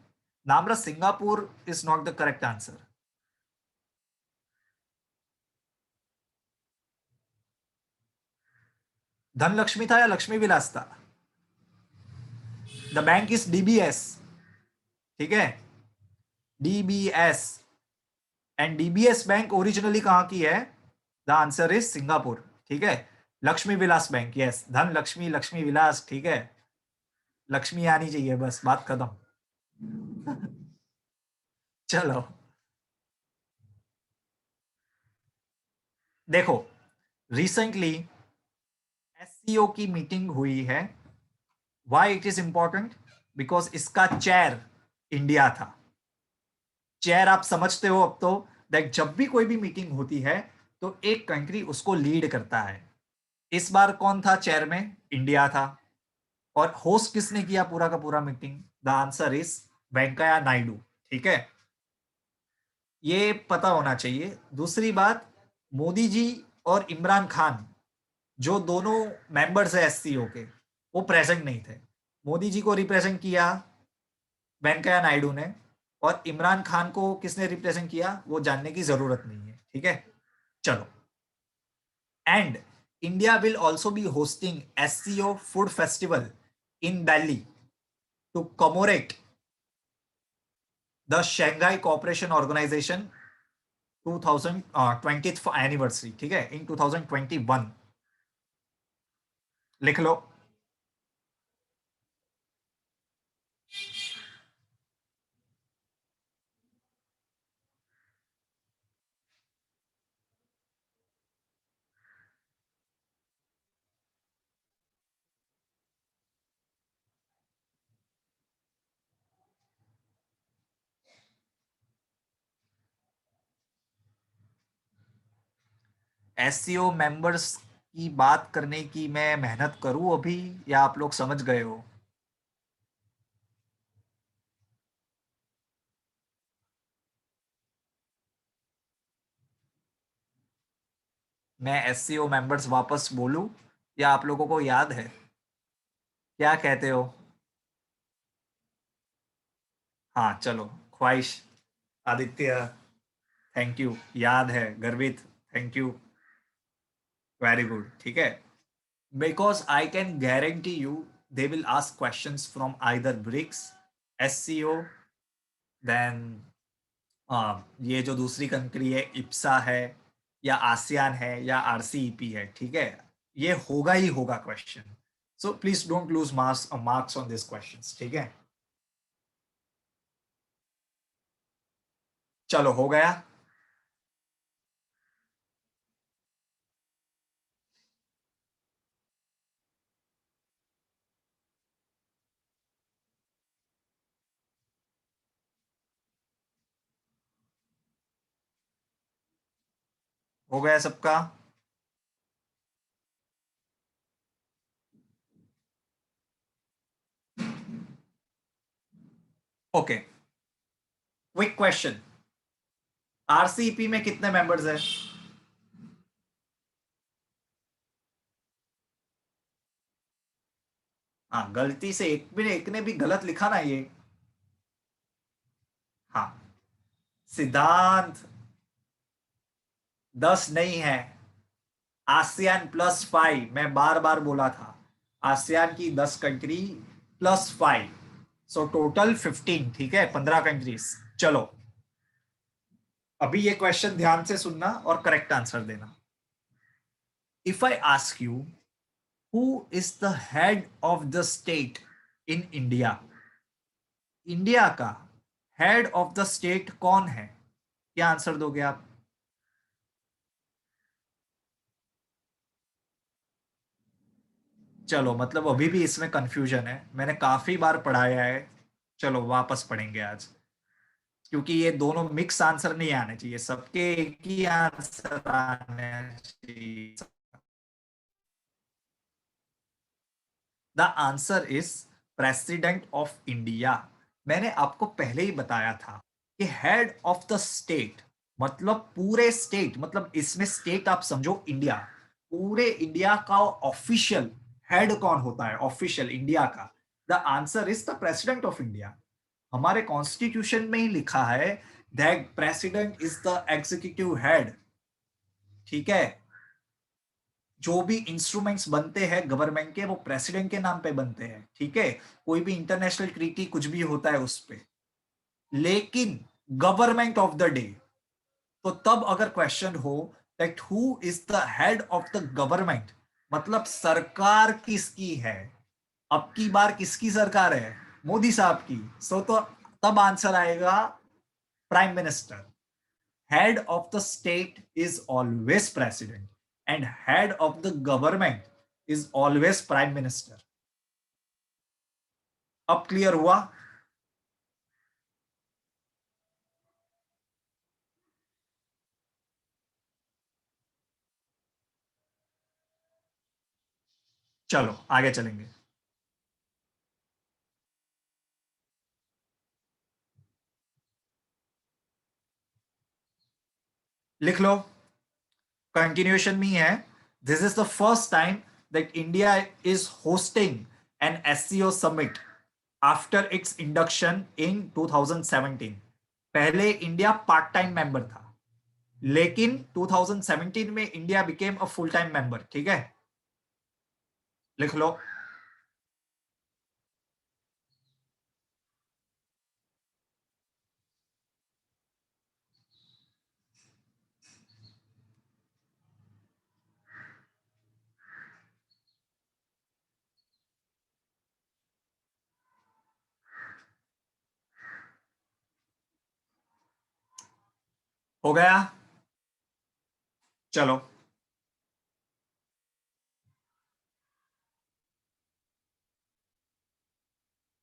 A: Namra, Singapore is not the correct answer. Dhanalakshmi था या लक्ष्मी विलास था? द बैंक इज डीबीएस, ठीक है, DBS. And DBS bank originally कहां की है? द आंसर इज सिंगापुर, ठीक है। लक्ष्मी विलास बैंक, यस, धन लक्ष्मी, लक्ष्मी विलास, ठीक है, लक्ष्मी आनी चाहिए, बस बात खत्म। चलो देखो, रिसेंटली एससीओ की मीटिंग हुई है। Why it is important? Because इसका चेयर इंडिया था। चेयर आप समझते हो अब तो, दैट जब भी कोई भी मीटिंग होती है तो एक कंट्री उसको लीड करता है। इस बार कौन था चेयर में? इंडिया था। और होस्ट किसने किया पूरा का पूरा meeting? The answer is Venkaiah Naidu, ठीक है। ये पता होना चाहिए। दूसरी बात, मोदी जी और इमरान खान, जो दोनों मेंबर्स है एससीओ के, वो प्रेजेंट नहीं थे। मोदी जी को रिप्रेजेंट किया वेंकैया नायडू ने, और इमरान खान को किसने रिप्रेजेंट किया वो जानने की जरूरत नहीं है, ठीक है। चलो, and India will also be hosting SCO food festival in Delhi to commemorate the Shanghai cooperation organisation 2020th anniversary, ठीक है, इन 2021। लिख लो। एससीओ मेंबर्स की बात करने की मैं मेहनत करूं अभी, या आप लोग समझ गए हो? मैं एससीओ मेंबर्स वापस बोलूं, या आप लोगों को याद है? क्या कहते हो? हाँ चलो, ख्वाहिश, आदित्य, थैंक यू, याद है, गर्वित, थैंक यू, वेरी गुड, ठीक है। Because I can guarantee you they will ask questions from either BRICS, SCO, then ये जो दूसरी कंट्री है इप्सा है, या आसियान है, या आरसीईपी है, ठीक है। ये होगा ही होगा question. So please don't lose marks on this questions, ठीक है। चलो, हो गया। हो गया सबका? ओके, क्विक क्वेश्चन, आरसीईपी में कितने मेंबर्स हैं? हाँ, गलती से एक ने भी गलत लिखा ना ये। हाँ, सिद्धांत 10 नहीं है, आसियान +5, मैं बार बार बोला था, आसियान की 10 कंट्री +5, सो टोटल 15, ठीक है, 15 कंट्रीज। चलो, अभी ये क्वेश्चन ध्यान से सुनना और करेक्ट आंसर देना। If I ask you, who is the head of the state in India? India का हेड ऑफ द स्टेट कौन है? क्या आंसर दोगे आप? चलो मतलब अभी भी इसमें कंफ्यूजन है, मैंने काफी बार पढ़ाया है। चलो वापस पढ़ेंगे आज, क्योंकि ये दोनों मिक्स आंसर नहीं आने चाहिए, सबके एक ही आंसर आने चाहिए। The answer is president of India. मैंने आपको पहले ही बताया था कि हेड ऑफ द स्टेट मतलब पूरे स्टेट, मतलब इसमें स्टेट आप समझो इंडिया, पूरे इंडिया का ऑफिशियल हेड कौन होता है ऑफिशियल इंडिया का? The answer is the president of India. हमारे कॉन्स्टिट्यूशन में ही लिखा है that president is the executive head. ठीक है, जो भी इंस्ट्रूमेंट्स बनते हैं गवर्नमेंट के वो प्रेसिडेंट के नाम पे बनते हैं। ठीक है, कोई भी इंटरनेशनल ट्रीटी कुछ भी होता है उस पे। लेकिन गवर्नमेंट ऑफ द डे, तो तब अगर क्वेश्चन हो that who is the head of the government, मतलब सरकार किसकी है, अब की बार किसकी सरकार है? मोदी साहब की। सो तो तब आंसर आएगा prime minister. Head of the state is always president and head of the government is always prime minister. अब क्लियर हुआ? चलो आगे चलेंगे। लिख लो, कंटिन्यूएशन में ही है। This is the first time that India is hosting an SCO summit after its induction in 2017। पहले इंडिया पार्ट टाइम मेंबर था, लेकिन 2017 में India became a full time member. ठीक है, लिख लो। हो गया? चलो।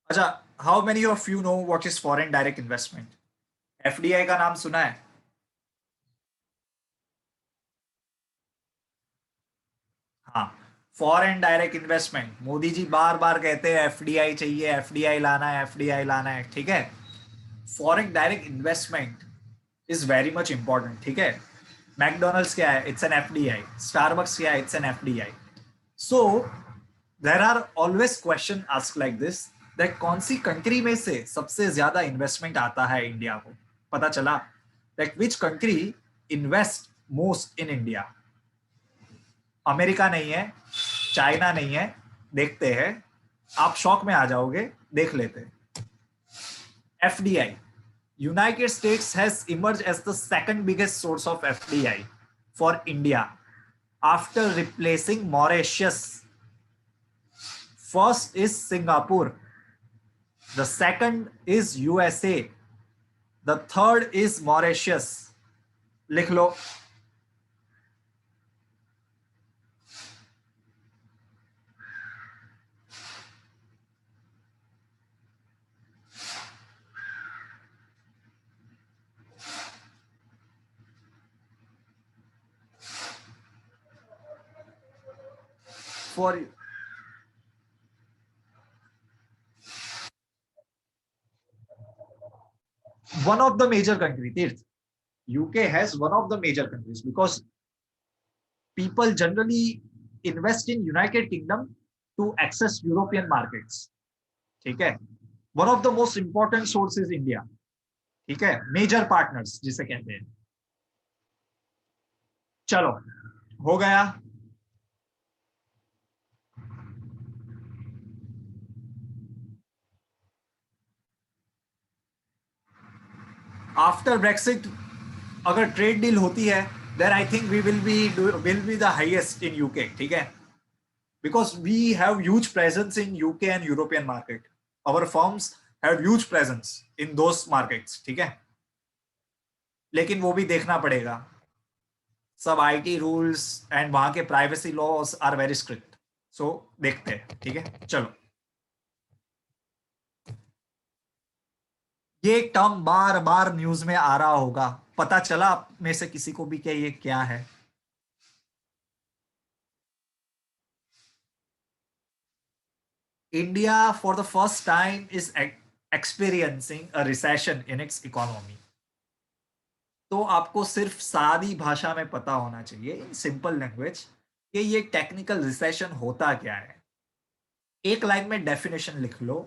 A: अच्छा, how many of you know what is foreign direct investment? FDI का नाम सुना है? हाँ, foreign direct investment. Modi ji बार बार कहते हैं एफडीआई चाहिए, एफडीआई लाना है, एफडीआई लाना है। ठीक है, foreign direct investment is very much important. ठीक है, मैकडोनल्ड्स क्या है? It's an FDI. स्टारबक्स क्या है? It's an FDI. So there are always question ask like this, that कौन सी कंट्री में से सबसे ज्यादा इन्वेस्टमेंट आता है इंडिया को? पता चला that which country invest most in India? America नहीं है, चाइना नहीं है, देखते हैं, आप शॉक में आ जाओगे, देख लेते हैं। FDI, United States has emerged as the second biggest source of FDI for India after replacing Mauritius. First is Singapore, the second is USA, the third is Mauritius. लिख लो। For one of the major country, Tirth, UK has one of the major countries because people generally invest in United Kingdom to access European markets. ठीक है, one of the most important sources India। ठीक है, मेजर पार्टनर्स जिसे कहते हैं। चलो, हो गया। आफ्टर ब्रेक्सिट अगर ट्रेड डील होती है, then I think we will be the highest in UK. ठीक है, because we have huge presence in UK and European market. Our firms have huge presence in those markets. ठीक है, लेकिन वो भी देखना पड़ेगा, सब आईटी रूल्स एंड वहां के privacy laws are very strict. So देखते हैं, ठीक है। चलो, ये टर्म बार बार न्यूज में आ रहा होगा, पता चला आप में से किसी को भी क्या ये क्या है? India for the first time is experiencing a recession in its economy. तो आपको सिर्फ सादी भाषा में पता होना चाहिए, इन सिंपल लैंग्वेज, कि ये टेक्निकल रिसेशन होता क्या है। एक लाइन में डेफिनेशन लिख लो।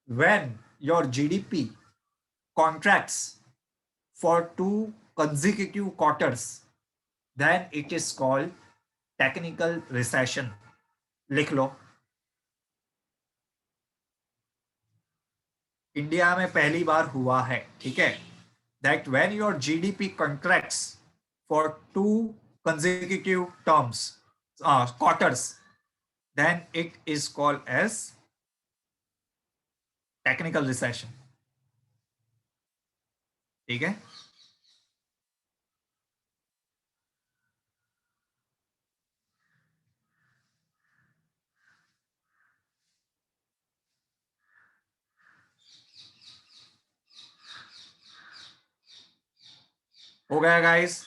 A: When your GDP contracts for 2 consecutive quarters, then it is called technical recession. लिख लो। इंडिया में पहली बार हुआ है, ठीक है। That when your GDP contracts for 2 consecutive terms, quarters, then it is called as technical recession, ठीक है। हो गया गाइस?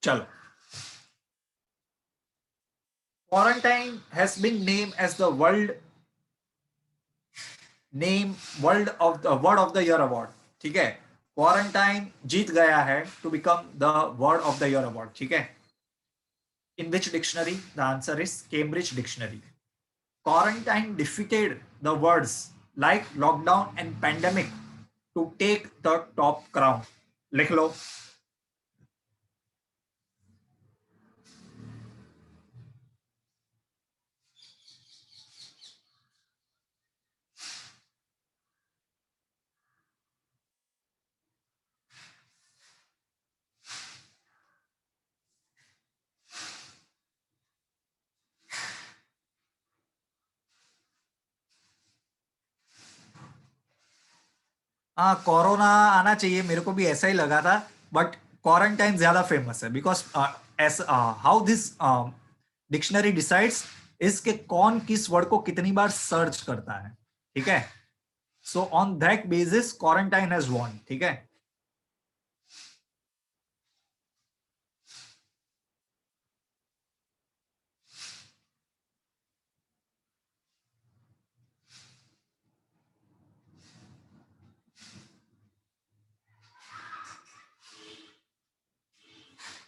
A: चलो, quarantine has been named as the word of the year award, ठीक है। क्वारंटाइन जीत गया है to become the word of the year award, ठीक है। In which dictionary? The answer is Cambridge dictionary. Quarantine defeated the words like lockdown and pandemic to take the top crown. लिख लो। हाँ, कोरोना आना चाहिए, मेरे को भी ऐसा ही लगा था। बट क्वारंटाइन ज्यादा फेमस है because S how this dictionary decides is के कौन किस वर्ड को कितनी बार सर्च करता है, ठीक है। So on that basis quarantine has won, ठीक है।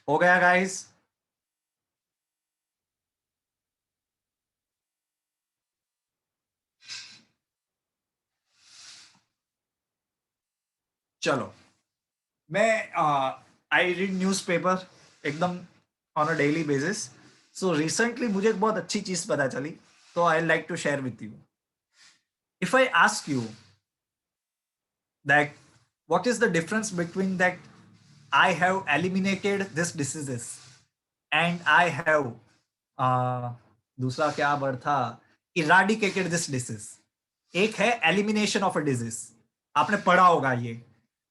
A: हो गया गाइस? चलो, मैं आई रीड न्यूज पेपर एकदम on a daily basis. So recently मुझे एक बहुत अच्छी चीज पता चली, तो I like to share with you. If I ask you that what is the difference between that I have eliminated this diseases and I have दूसरा क्या वर्ड था, इराडिकेटेड दिस डिसीज। एक है एलिमिनेशन ऑफ अ डिजीज, आपने पढ़ा होगा ये।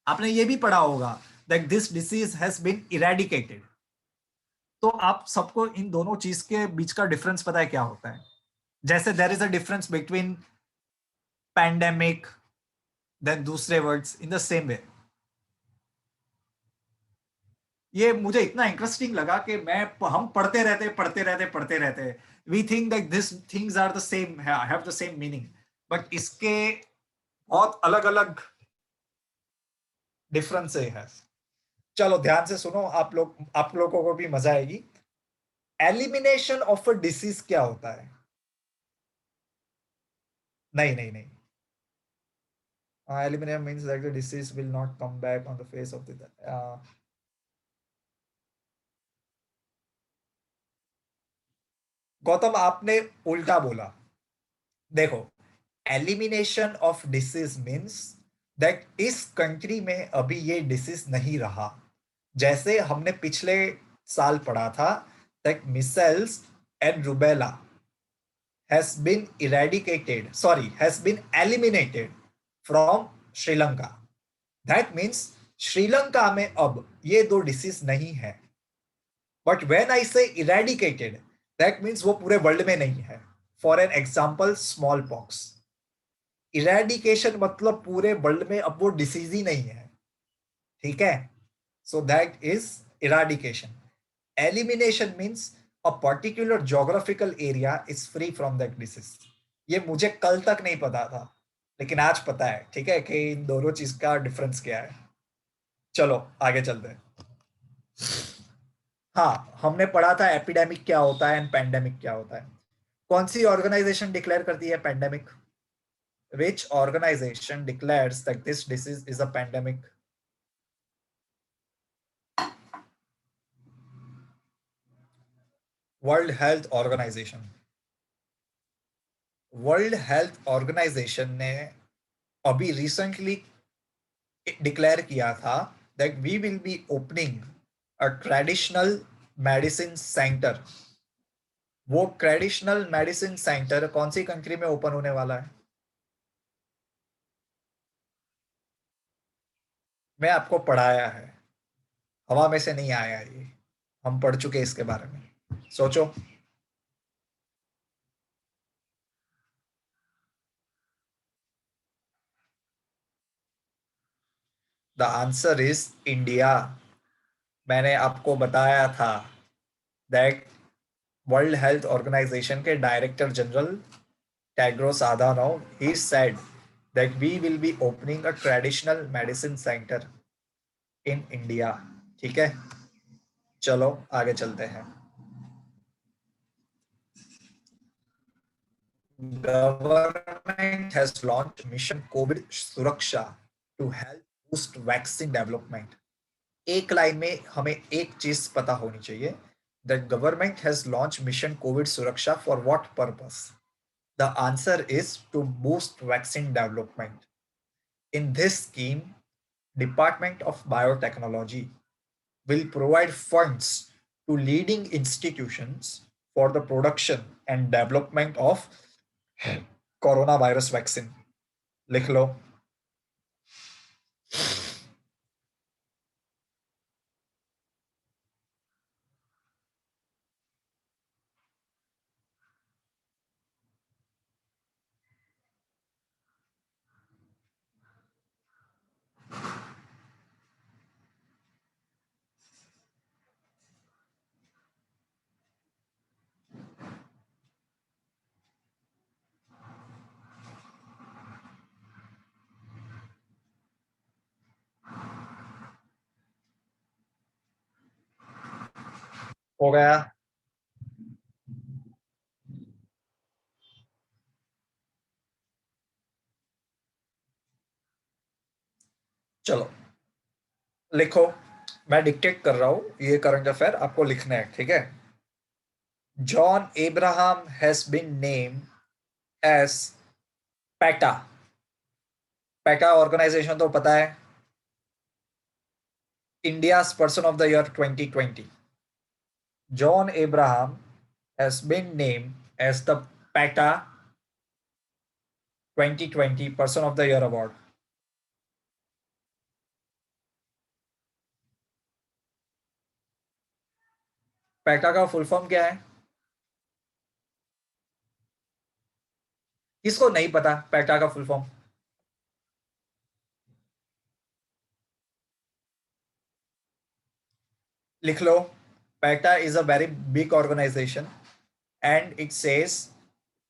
A: आपने ये भी पढ़ा होगा that this disease has been eradicated. तो आप सबको इन दोनों चीज के बीच का डिफरेंस पता है क्या होता है? जैसे there is a difference between pandemic, then दूसरे words in the same way. ये मुझे इतना इंटरेस्टिंग लगा कि मैं हम पढ़ते रहते। We think that this things are the same, have the same meaning, but इसके बहुत अलग अलग डिफरेंस है। चलो ध्यान से सुनो, आप लोगों को भी मजा आएगी। एलिमिनेशन ऑफ अ डिसीज क्या होता है? नहीं नहीं नहीं, elimination means that the disease will not come back on the face of the Gautam, आपने उल्टा बोला। देखो, elimination of disease means that इस कंट्री में अभी ये डिसीज नहीं रहा। जैसे हमने पिछले साल पढ़ा था that micelles and rubella has been eliminated from Sri Lanka. That means Sri Lanka में अब ये दो डिसीज नहीं है. बट व्हेन आई से इरेडिकेटेड, दैट मीन्स वो पूरे वर्ल्ड में नहीं है. For an example, small pox. Eradication मतलब पूरे वर्ल्ड में अब वो डिसीज ही नहीं है. ठीक है. So that is eradication. Elimination means a particular geographical area is free from that disease. ये मुझे कल तक नहीं पता था, लेकिन आज पता है. ठीक है, कि इन दोनों चीज का डिफरेंस क्या है. चलो आगे चलते हैं. हाँ, हमने पढ़ा था एपिडेमिक क्या होता है एंड पैंडेमिक क्या होता है. कौन सी ऑर्गेनाइजेशन डिक्लेयर करती है pandemic? Which organization declares that this disease is a pandemic? World health organization. World health organization ने अभी रिसेंटली डिक्लेयर किया था that we will be opening a traditional medicine centre. वो ट्रेडिशनल मेडिसिन सेंटर कौन सी कंट्री में ओपन होने वाला है? मैं आपको पढ़ाया है, हवा में से नहीं आया ये. हम पढ़ चुके इसके बारे में. सोचो. The answer is India. मैंने आपको बताया था दैट वर्ल्ड हेल्थ ऑर्गेनाइजेशन के director general Tedros Adhanom, he said that we will be opening a traditional medicine centre in India. ठीक है, चलो आगे चलते हैं. Government has launched Mission COVID Suraksha to help boost vaccine development. एक लाइन में हमें एक चीज पता होनी चाहिए. The government has launched Mission COVID Suraksha for what purpose? The answer is to boost vaccine development. In this scheme, Department of Biotechnology will provide funds to leading institutions for the production and development of coronavirus vaccine. लिख लो. हो गया. चलो लिखो. मैं डिक्टेट कर रहा हूं, ये करंट अफेयर आपको लिखना है. ठीक है. John Abraham has been named as PETA. PETA organization तो पता है, India's person of the year 2020. John Abraham has been named as the PETA 2020 person of the year award. पेटा का फुल फॉर्म क्या है? किसको नहीं पता पेटा का फुल फॉर्म? लिख लो. PETA is a very big organisation and it says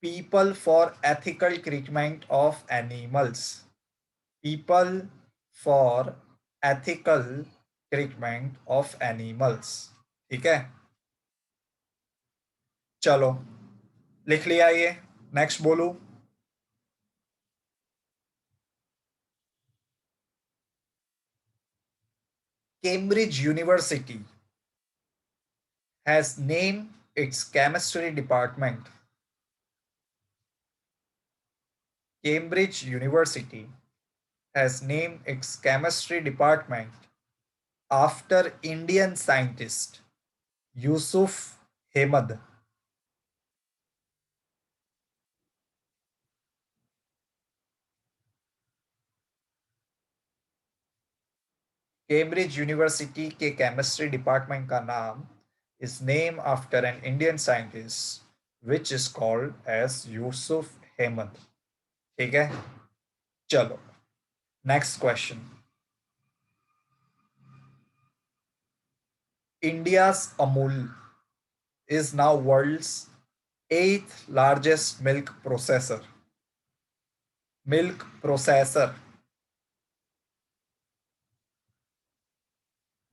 A: people for ethical treatment of animals. People for ethical treatment of animals. ठीक है, चलो लिख लिया ये. नेक्स्ट बोलू. Cambridge University has named its chemistry department. Cambridge University has named its chemistry department after Indian scientist Yusuf Ahmed. Cambridge university के केमिस्ट्री डिपार्टमेंट का नाम is named after an Indian scientist which is called as Yusuf Hamied. ठीक है, चलो next question. India's Amul is now world's eighth largest milk processor. Milk processor.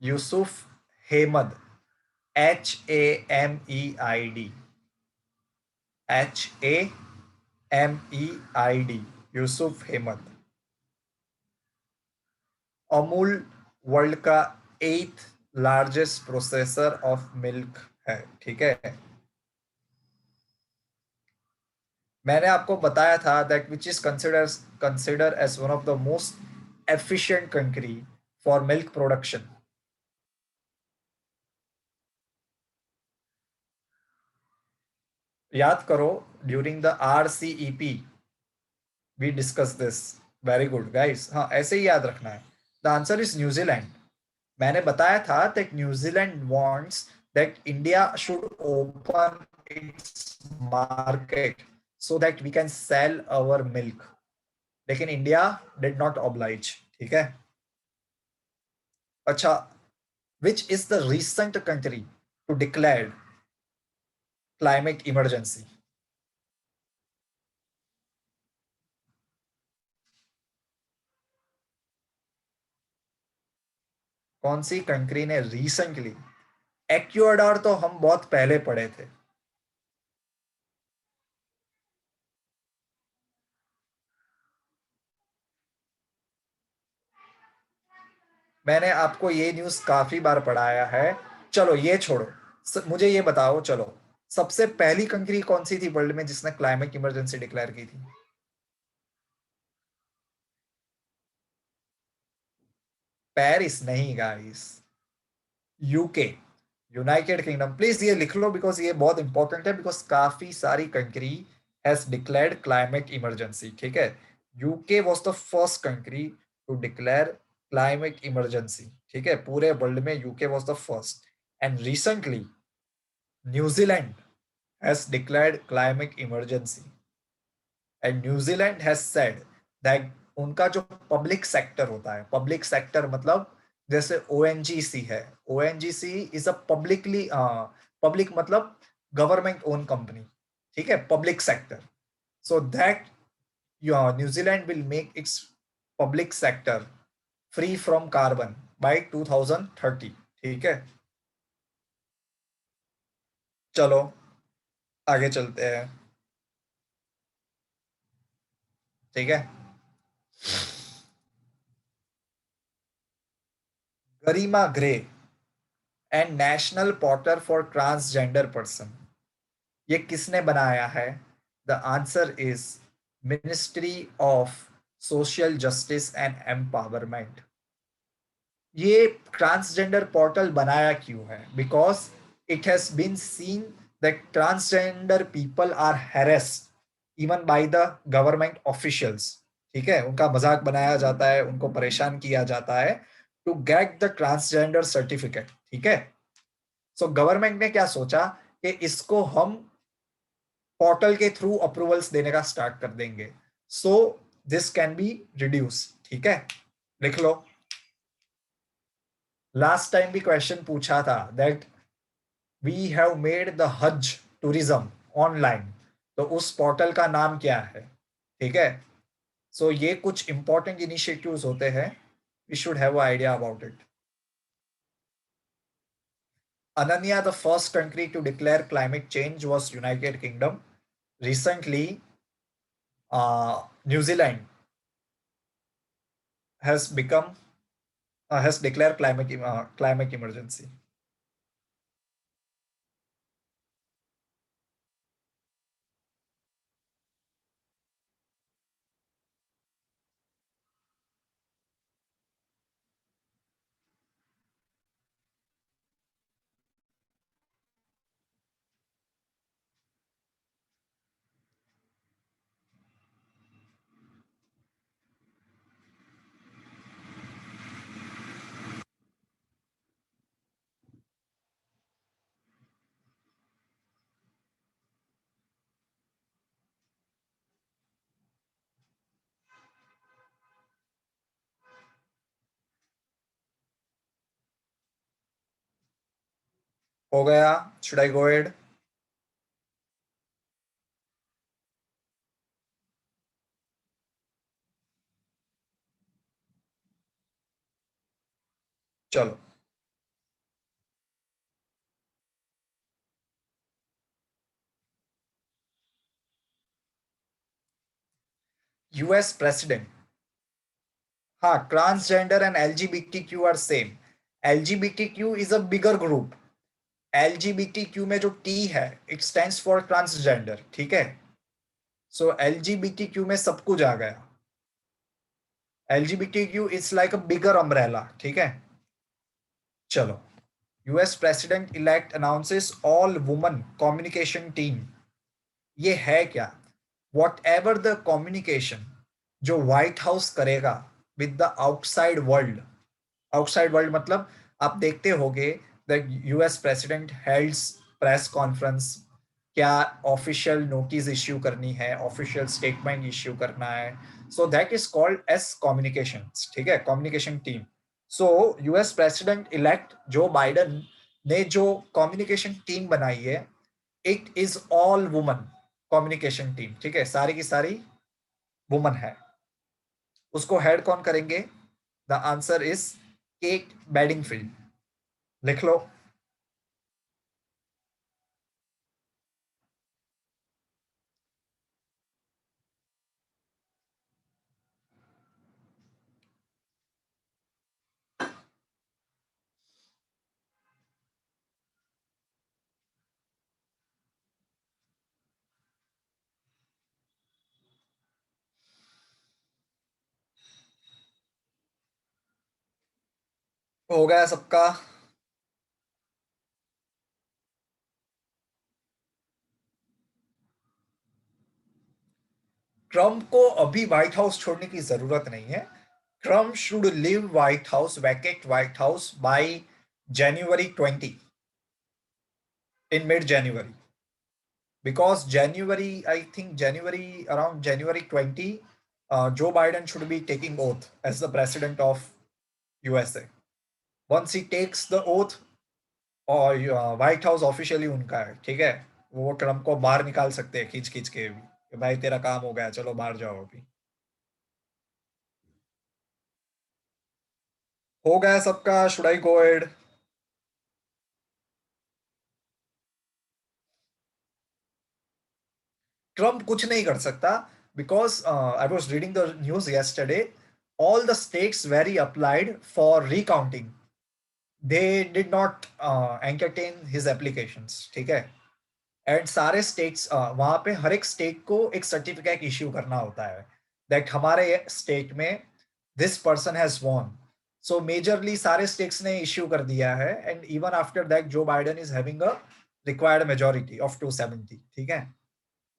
A: Yusuf Hamid. Hameid. Hameid. Yusuf Hamied. Amul world का eighth largest processor of milk है। ठीक है, मैंने आपको बताया था that which is consider as one of the most efficient country for milk production. याद करो, during the RCEP we discuss this. Very good guys, हाँ ऐसे ही याद रखना है। The answer is New Zealand. मैंने बताया था that New Zealand wants that India should open its market so that we can sell our milk, लेकिन इंडिया डिड नॉट ऑब्लाइज। ठीक है, अच्छा, which is the recent country to declare climate emergency? कौन सी कंट्री ने रिसेंटली? एक्वाडोर तो हम बहुत पहले पढ़े थे। मैंने आपको ये न्यूज काफी बार पढ़ाया है। चलो ये छोड़ो, मुझे ये बताओ, चलो सबसे पहली कंट्री कौन सी थी वर्ल्ड में जिसने क्लाइमेट इमरजेंसी डिक्लेयर की थी? पेरिस नहीं guys, UK, United kingdom. Please ये लिख लो बिकॉज ये बहुत इंपॉर्टेंट है, बिकॉज काफी सारी country has declared climate emergency. ठीक है, UK was the first country to declare climate emergency. ठीक है, पूरे वर्ल्ड में UK was the first, and recently न्यूजीलैंड has declared climate emergency, and New Zealand has said that उनका जो पब्लिक सेक्टर होता है, पब्लिक सेक्टर मतलब जैसे ONGC है, ONGC is a publicly, public मतलब गवर्नमेंट ओन कंपनी। ठीक है, public sector, so that New Zealand will make its public sector free from carbon by 2030। ठीक है, चलो आगे चलते हैं। ठीक है, Garima Greh and national portal for transgender person, ये किसने बनाया है? The answer is ministry of social justice and empowerment. ये ट्रांसजेंडर पोर्टल बनाया क्यों है? Because it has been seen that transgender people are harassed even by the government officials. ठीक है, उनका मजाक बनाया जाता है, उनको परेशान किया जाता है to get the transgender certificate. ठीक है, सो गवर्नमेंट ने क्या सोचा कि इसको हम पोर्टल के थ्रू अप्रूवल्स देने का स्टार्ट कर देंगे, so this can be reduce. ठीक है, लिख लो। लास्ट टाइम भी क्वेश्चन पूछा था that we have made the Hajj tourism online, तो उस पोर्टल का नाम क्या है? ठीक है, सो ये कुछ इंपॉर्टेंट इनिशिएटिव्स होते हैं, we should have idea about it. Ananya, the first country to declare climate change was United Kingdom. Recently, New Zealand has become has declared climate emergency. हो गया, शुड आई गो एड? चलो, यूएस प्रेसिडेंट, हाँ, transgender and LGBTQ are same. LGBTQ is a bigger group. LGBTQ में जो टी है, इट स्टैंड्स फॉर ट्रांसजेंडर, ठीक है। सो एलजीबीटीक्यू में सब कुछ आ गया। LGBTQ is like a bigger umbrella, ठीक है। चलो, US president elect announces all woman communication team. ये है क्या? वॉट एवर द कम्युनिकेशन जो व्हाइट हाउस करेगा with the outside world. Outside world मतलब आप देखते होंगे that US president holds press conference, क्या ऑफिशियल नोटिस इश्यू करनी है, ऑफिशियल स्टेटमेंट इश्यू करना है। So that is called as communication, ठीक है, communication team. So US president elect जो बाइडन ने जो कम्युनिकेशन टीम बनाई है, it is all woman communication team, ठीक है, सारी की सारी वुमन है। उसको हेड कौन करेंगे? The answer is Kate Bedingfield. लिख लो। हो गया सबका? ट्रम्प को अभी व्हाइट हाउस छोड़ने की जरूरत नहीं है। Trump should live white house, Venkat white house by January 20, in mid January, because January, I think January, around January 20, Joe Biden should be taking oath as the president of USA. Once he takes the oath, और व्हाइट हाउस ऑफिशियली उनका है, ठीक है। वो ट्रम्प को बाहर निकाल सकते हैं खींच खींच के भी कि भाई तेरा काम हो गया, चलो बाहर जाओ अभी। हो गया सबका, should I go add? Trump कुछ नहीं कर सकता, because I was reading the news yesterday, all the states where he applied for recounting, they did not entertain his applications, ठीक है। एंड सारे स्टेट्स, वहां पे हर एक स्टेट को एक सर्टिफिकेट इश्यू करना होता है दैट हमारे स्टेट में this person has won. So majorly सारे स्टेट्स ने इश्यू कर दिया है, एंड इवन आफ्टर दैट जो Biden is having a required majority of 270, ठीक है।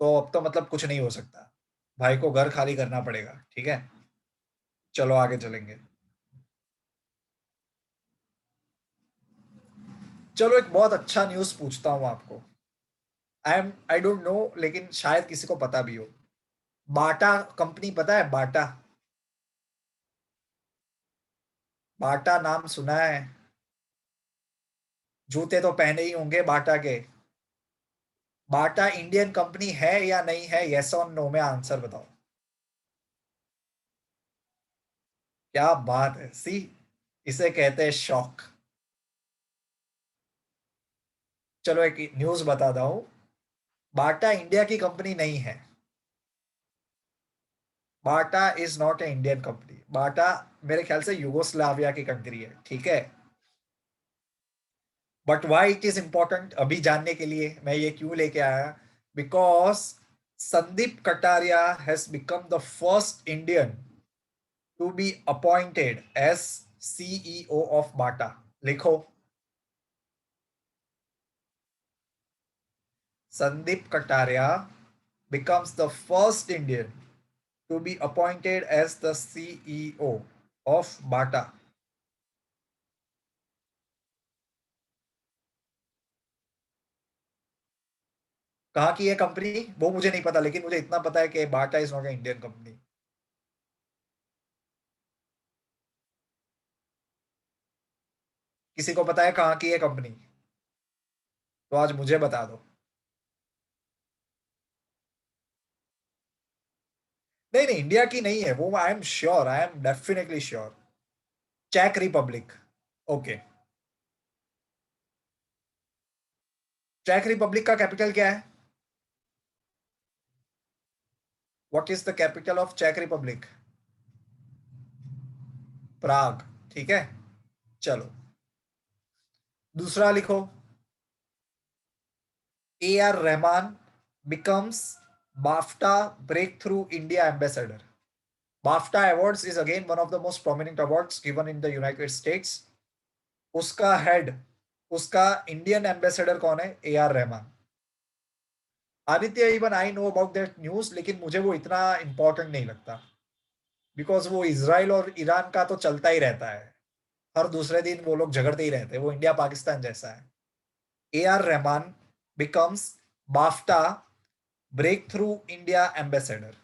A: तो अब तो मतलब कुछ नहीं हो सकता, भाई को घर खाली करना पड़ेगा, ठीक है। चलो आगे चलेंगे। चलो, एक बहुत अच्छा न्यूज पूछता हूँ आपको। आई डोंट नो, लेकिन शायद किसी को पता भी हो। बाटा कंपनी पता है? बाटा, बाटा नाम सुना है? जूते तो पहने ही होंगे बाटा के। बाटा इंडियन कंपनी है या नहीं है? यस और नो में आंसर बताओ। क्या बात है, सी, इसे कहते हैं शौक। चलो, एक न्यूज बताता हूँ। बाटा इंडिया की कंपनी नहीं है। Bata is not a Indian company. Bata मेरे ख्याल से यूगोस्लाविया की कंट्री है, ठीक है। But why it is important अभी जानने के लिए मैं ये क्यों लेके आया? Because Sandeep Kataria has become the first Indian to be appointed as CEO of Bata. लिखो। Sandeep Kataria becomes the first Indian to be appointed as the CEO of Bata. कहाँ की है कंपनी वो मुझे नहीं पता, लेकिन मुझे इतना पता है कि Bata is not a Indian company. किसी को पता है कहाँ की है कंपनी? तो आज मुझे बता दो। नहीं नहीं, इंडिया की नहीं है वो, I am sure, I am definitely sure. Check Republic. Okay. Check Republic का कैपिटल क्या है? What is the capital of check Republic? प्राग। ठीक है, चलो दूसरा लिखो। ए R Rahman becomes BAFTA Breakthrough India Ambassador. BAFTA Awards is again one of the most prominent awards given in the United States. उसका हेड, उसका इंडियन एम्बेसडर कौन है? A R Rahman. Aditya, even I know about that news, लेकिन मुझे वो इतना इंपॉर्टेंट नहीं लगता, बिकॉज वो इसराइल और ईरान का तो चलता ही रहता है। हर दूसरे दिन वो लोग झगड़ते ही रहते हैं, वो इंडिया पाकिस्तान जैसा है। A R Rahman becomes BAFTA breakthrough India ambassador.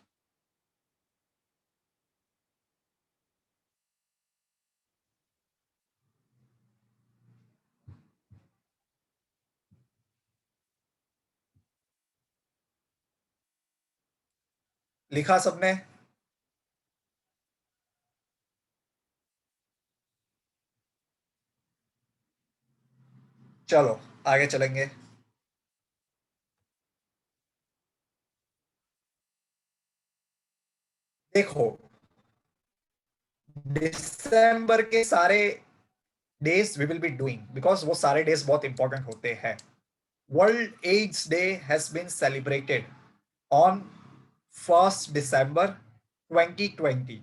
A: लिखा सबने? चलो आगे चलेंगे। देखो, दिसंबर के सारे days we will be doing, because वो सारे डेज बहुत इंपॉर्टेंट होते हैं। World AIDS day has been celebrated on 1st December 2020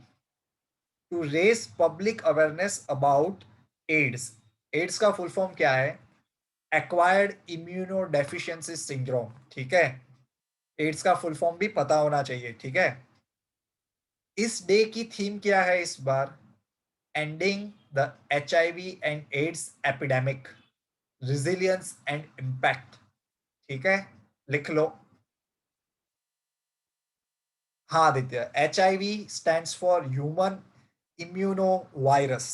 A: to raise public awareness about AIDS. AIDS का फुल फॉर्म क्या है? Acquired immunodeficiency syndrome. ठीक है, एड्स का फुल फॉर्म भी पता होना चाहिए। ठीक है, इस डे की थीम क्या है इस बार? Ending the HIV and AIDS epidemic, resilience and impact. ठीक है, लिख लो। हाँ Aditya, HIV stands for human immuno virus.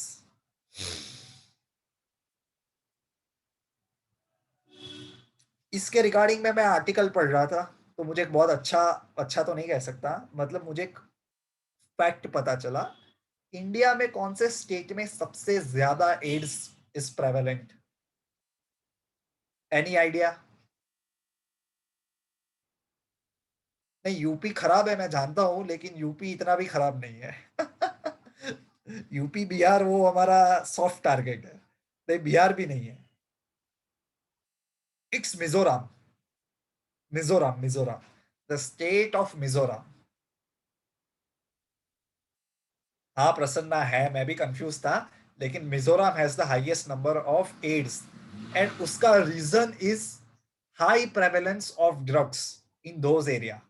A: इसके रिगार्डिंग में मैं आर्टिकल पढ़ रहा था, तो मुझे एक बहुत अच्छा, अच्छा तो नहीं कह सकता, मतलब मुझे एक फैक्ट पता चला। इंडिया में कौन से स्टेट में सबसे ज्यादा AIDS is prevalent? Any idea? नहीं, यूपी खराब है मैं जानता हूं, लेकिन यूपी इतना भी खराब नहीं है। यूपी बिहार वो हमारा सॉफ्ट टारगेट है, नहीं बिहार भी नहीं है। It's Mizoram. Mizoram, Mizoram, the state of Mizoram. हाँ प्रसन्ना है, मैं भी कंफ्यूज था, लेकिन Mizoram has the highest number of AIDS, and उसका reason is high prevalence of drugs in those area.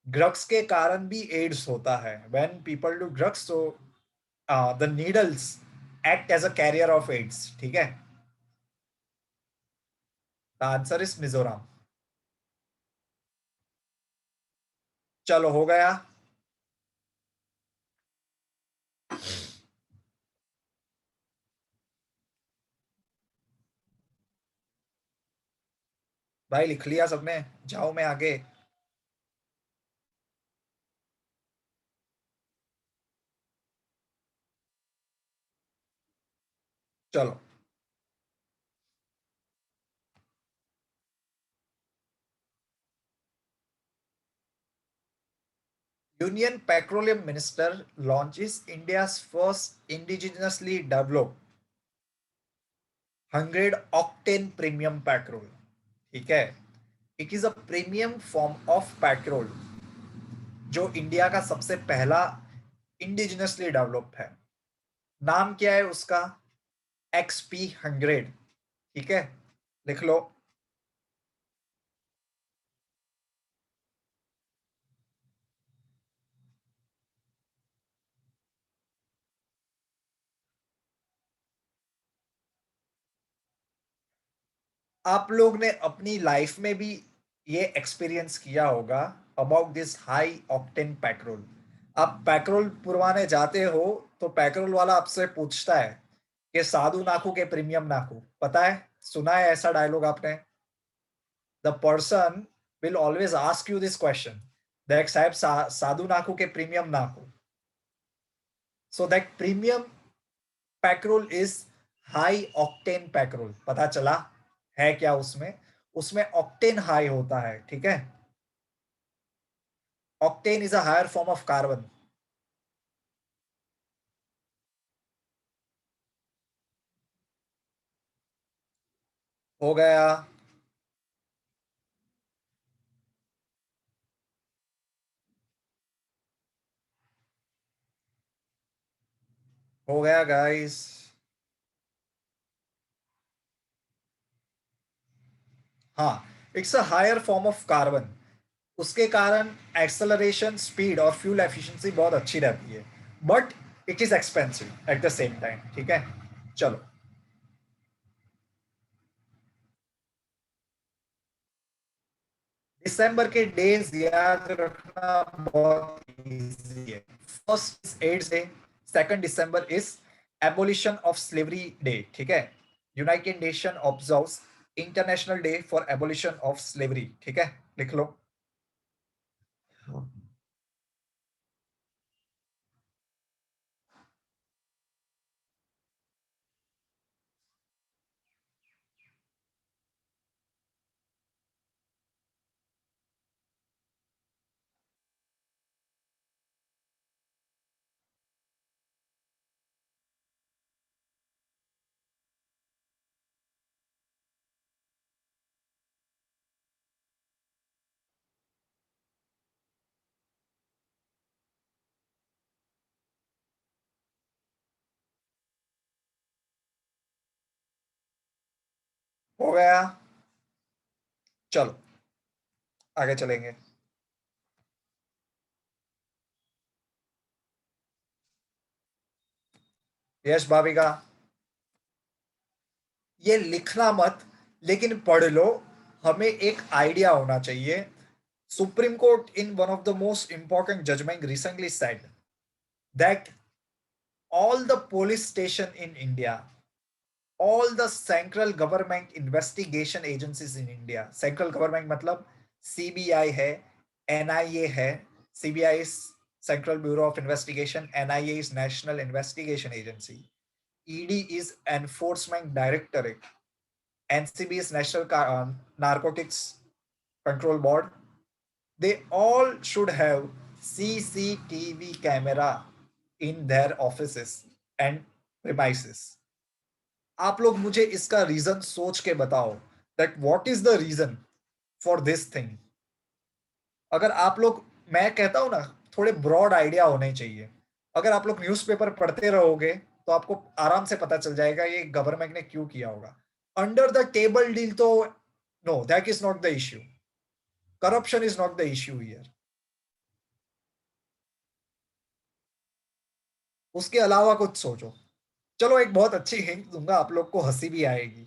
A: Drugs के कारण भी एड्स होता है। When people do drugs, so the needles act as a carrier of AIDS. ठीक है, द आंसर इज मिजोरम। चलो हो गया। भाई लिख लिया सबने? जाओ मैं आगे। चलो। Union petroleum minister launches India's first indigenously developed 100 octane premium petrol। ठीक है, it is a premium form of petrol जो इंडिया का सबसे पहला इंडिजिनसली डेवलप्ड है। नाम क्या है उसका? XP 100। ठीक है, लिख लो। आप लोग ने अपनी लाइफ में भी ये एक्सपीरियंस किया होगा about this high octane petrol. आप पेट्रोल पुरवाने जाते हो तो पेट्रोल वाला आपसे पूछता है कि साधु नाकू के प्रीमियम नाकू, पता है?
B: सुना है ऐसा डायलॉग आपने? The person will always ask you this question, देख साहब साधु नाकू के प्रीमियम नाकू. So that premium petrol is high octane petrol. पता चला है क्या उसमें? उसमें ऑक्टेन हाई होता है. ठीक है, octane is a higher form of carbon. हो गया? हो गया गाइस? हाँ, it's a higher form of carbon. उसके कारण एक्सेलरेशन, स्पीड और फ्यूल एफिशिएंसी बहुत अच्छी रहती है, but it is expensive at the same time. ठीक है, चलो. दिसंबर के डेज याद रखना बहुत इजी है. First is AIDS day, second December is abolition of slavery day. ठीक है, United Nation observes international day for abolition of slavery. ठीक है, लिख लो. हो गया? चलो आगे चलेंगे. यश भाविका, ये लिखना मत, लेकिन पढ़ लो. हमें एक आइडिया होना चाहिए. Supreme Court in one of the most important judgement recently said that all the police station in India, all the central government investigation agencies in India, central government मतलब CBI है, NIA है. CBI is Central Bureau of Investigation, NIA is National Investigation Agency, ED is Enforcement Directorate, NCB is National Narcotics Control Board. They all should have CCTV camera in their offices and premises. आप लोग मुझे इसका रीजन सोच के बताओ that what is the reason for this thing. अगर आप लोग, मैं कहता हूं ना, थोड़े ब्रॉड आइडिया होने चाहिए. अगर आप लोग न्यूज़पेपर पढ़ते रहोगे तो आपको आराम से पता चल जाएगा ये गवर्नमेंट ने क्यों किया होगा. अंडर द टेबल डील तो no, that is not the issue. Corruption is not the issue here. उसके अलावा कुछ सोचो. चलो एक बहुत अच्छी हिंट दूंगा, आप लोग को हंसी भी आएगी.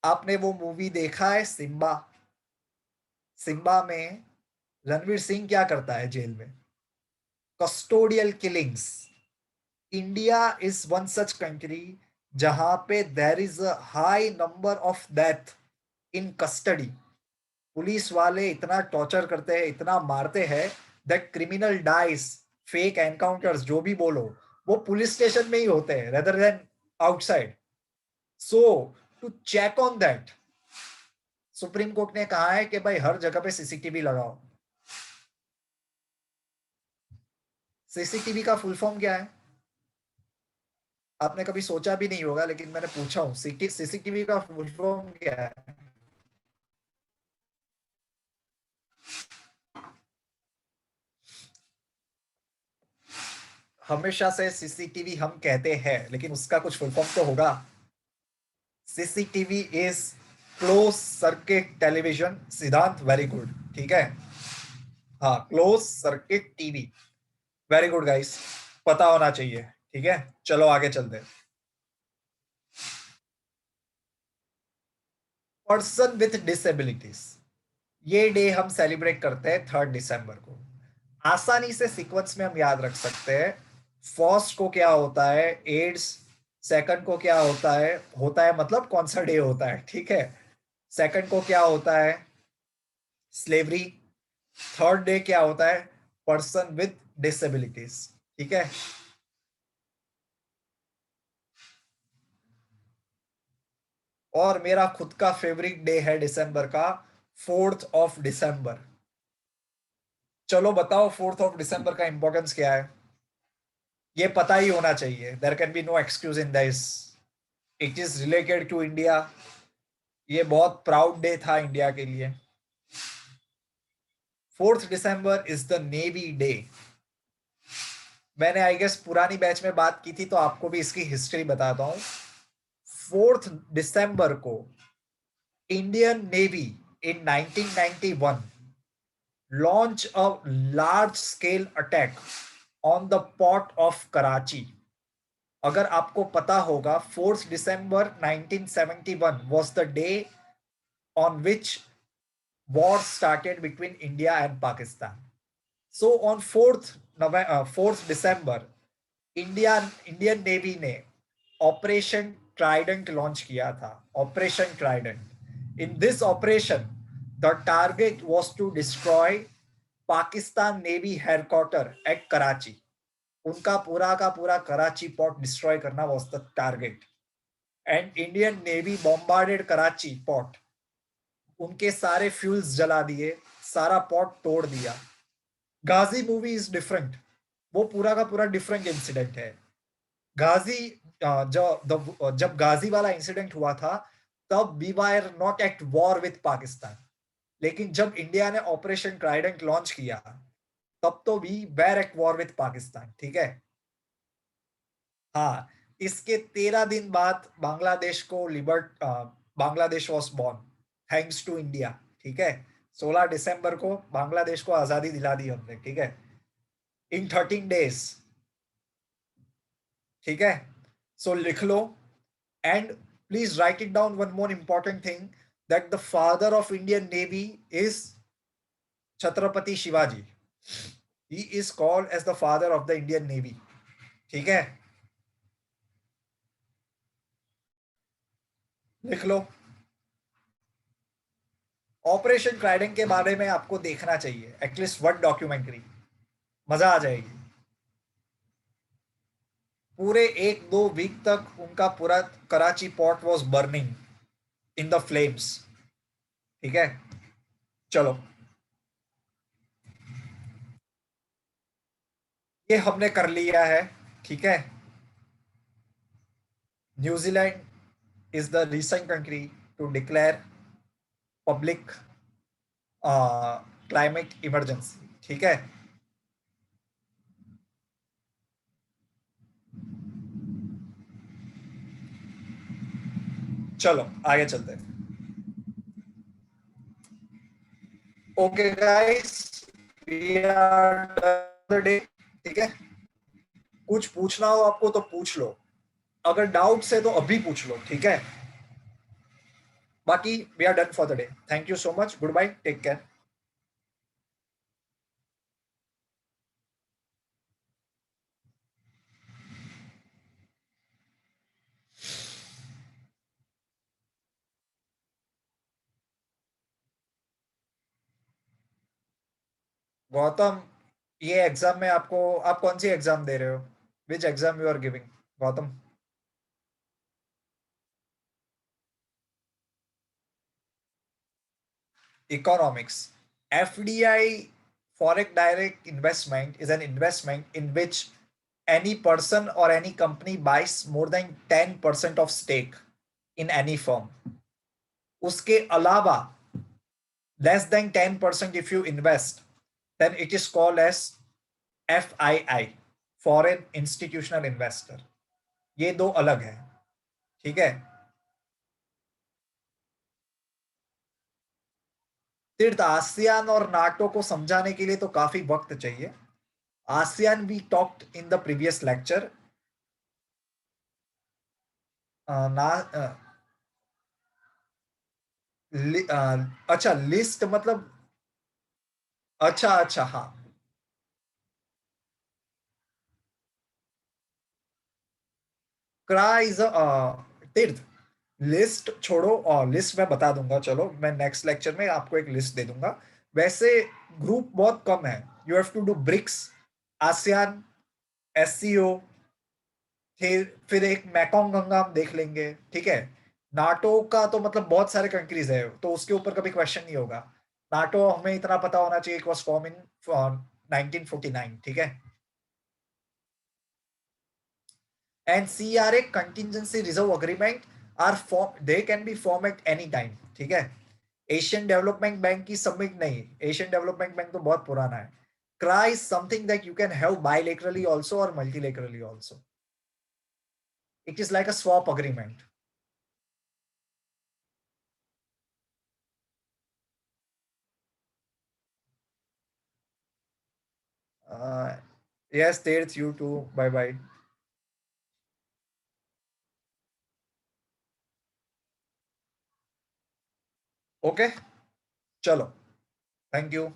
B: आपने वो मूवी देखा है सिम्बा? सिम्बा में रणवीर सिंह क्या करता है जेल में? Custodial killings. India is one such country जहां पे देर is a high number of death in custody. Police वाले इतना टॉर्चर करते हैं, इतना मारते हैं, that criminal dice. Fake encounters जो भी बोलो, वो पुलिस स्टेशन में ही होते हैं rather than outside. So to check on that, Supreme Court ने कहा है कि भाई हर जगह पे सीसीटीवी लगाओ. सीसीटीवी का फुल फॉर्म क्या है? आपने कभी सोचा भी नहीं होगा, लेकिन मैंने पूछा हूं, सीसीटीवी का फुल फॉर्म क्या है? हमेशा से सीसीटीवी हम कहते हैं, लेकिन उसका कुछ फुल फॉर्म तो होगा. CCTV is close circuit television. सिद्धांत, वेरी गुड. ठीक है, हाँ, close circuit TV. Very good guys, पता होना चाहिए. ठीक है, चलो आगे चलते हैं. पर्सन विथ डिसेबिलिटीज, ये डे हम सेलिब्रेट करते हैं 3 दिसंबर को. आसानी से सीक्वेंस में हम याद रख सकते हैं. फर्स्ट को क्या होता है? एड्स. सेकंड को क्या होता है मतलब कौन सा डे होता है, ठीक है। सेकंड को क्या होता है, स्लेवरी। थर्ड डे क्या होता है, पर्सन विद डिसेबिलिटीज, ठीक है। और मेरा खुद का फेवरेट डे है दिसंबर का, 4th of December। चलो बताओ 4th of December का इंपॉर्टेंस क्या है। ये पता ही होना चाहिए, there can be no excuse in this. It is related to India. ये बहुत प्राउड डे था इंडिया के लिए। 4th December is the navy day. मैंने आई गेस पुरानी बैच में बात की थी, तो आपको भी इसकी हिस्ट्री बताता हूँ। 4th December को Indian navy in 1991 launch a large scale attack on the port of Karachi। अगर आपको पता होगा, 4th December 1971 was the day on which war started between India and Pakistan. So on 4th December Indian navy ने ऑपरेशन ट्राइडेंट लॉन्च किया था। Operation Trident, in this operation the target was to destroy Pakistan navy headquarter at Karachi. उनका पूरा का पूरा कराची पोर्ट डिस्ट्रॉय करना was the target, and Indian navy bombarded Karachi port. उनके सारे फ्यूल्स जला दिए, सारा पोर्ट तोड़ दिया। गाजी मूवी इज डिफरेंट, वो पूरा का पूरा डिफरेंट इंसिडेंट है। गाजी जब गाजी वाला इंसिडेंट हुआ था, तब we were not at war with Pakistan. लेकिन जब इंडिया ने ऑपरेशन ट्राइडेंट लॉन्च किया, तब तो we were at war with Pakistan, ठीक है। हाँ, इसके 13 दिन बाद Bangladesh was born, thanks to India, ठीक है। 16 दिसंबर को बांग्लादेश को आजादी दिला दी हमने, ठीक है, इन 13 days, ठीक है। सो लिख लो, and please write it down, one more important thing, that the father of Indian navy is Chhatrapati Shivaji. He is called as the father of the Indian navy, ठीक है। लिख लो। ऑपरेशन ट्राइडेंट के बारे में आपको देखना चाहिए एटलीस्ट वन डॉक्यूमेंट्री, मजा आ जाएगी। पूरे 1-2 वीक तक उनका पूरा Karachi port was burning in the flames, ठीक है। चलो, ये हमने कर लिया है, ठीक है। New Zealand is the recent country to declare public climate emergency, ठीक है। चलो आगे चलते हैं। Okay guys, we are day, ठीक है। कुछ पूछना हो आपको तो पूछ लो, अगर डाउट्स है तो अभी पूछ लो, ठीक है। बाकी we are done for the day. Thank you so much, good bye, take care. Gautam, ये एग्जाम में आपको, आप कौन सी एग्जाम दे रहे हो, which exam you are giving Gautam? Economics. FDI, foreign direct investment, is an investment in which any person or any company buys more than 10% of stake in any firm. उसके अलावा less than 10% if you invest, then it is called as FII, foreign institutional investor. ये दो अलग है, ठीक है। तीर्थ, आसियान और नाटो को समझाने के लिए तो काफी वक्त चाहिए। ASEAN we talked in the previous lecture. ना अच्छा, लिस्ट मतलब, अच्छा अच्छा, हाँ। क्रा इज तीर्थ, लिस्ट छोड़ो, और लिस्ट मैं बता दूंगा, चलो मैं नेक्स्ट लेक्चर में आपको एक लिस्ट दे दूंगा। वैसे ग्रुप बहुत कम है, you have to do BRICS, ASEAN, SCO, फिर एक मैकोंग गंगा हम देख लेंगे, ठीक है। नाटो का तो मतलब बहुत सारे कंट्रीज है, तो उसके ऊपर कभी क्वेश्चन नहीं होगा। नाटो हमें इतना पता होना चाहिए, इट वाज फॉर्म इन 1949, ठीक है। And CRA contingency reserve agreement are form, they can be form at any time, ठीक है। एशियन डेवलपमेंट बैंक की सबमिट नहीं, एशियन डेवलपमेंट बैंक तो बहुत पुराना है। CRA is something that you can have bilaterally also और multilaterally also, it is like a swap agreement. Yes, Tirth, you too. Bye bye. Okay, चलो, थैंक यू।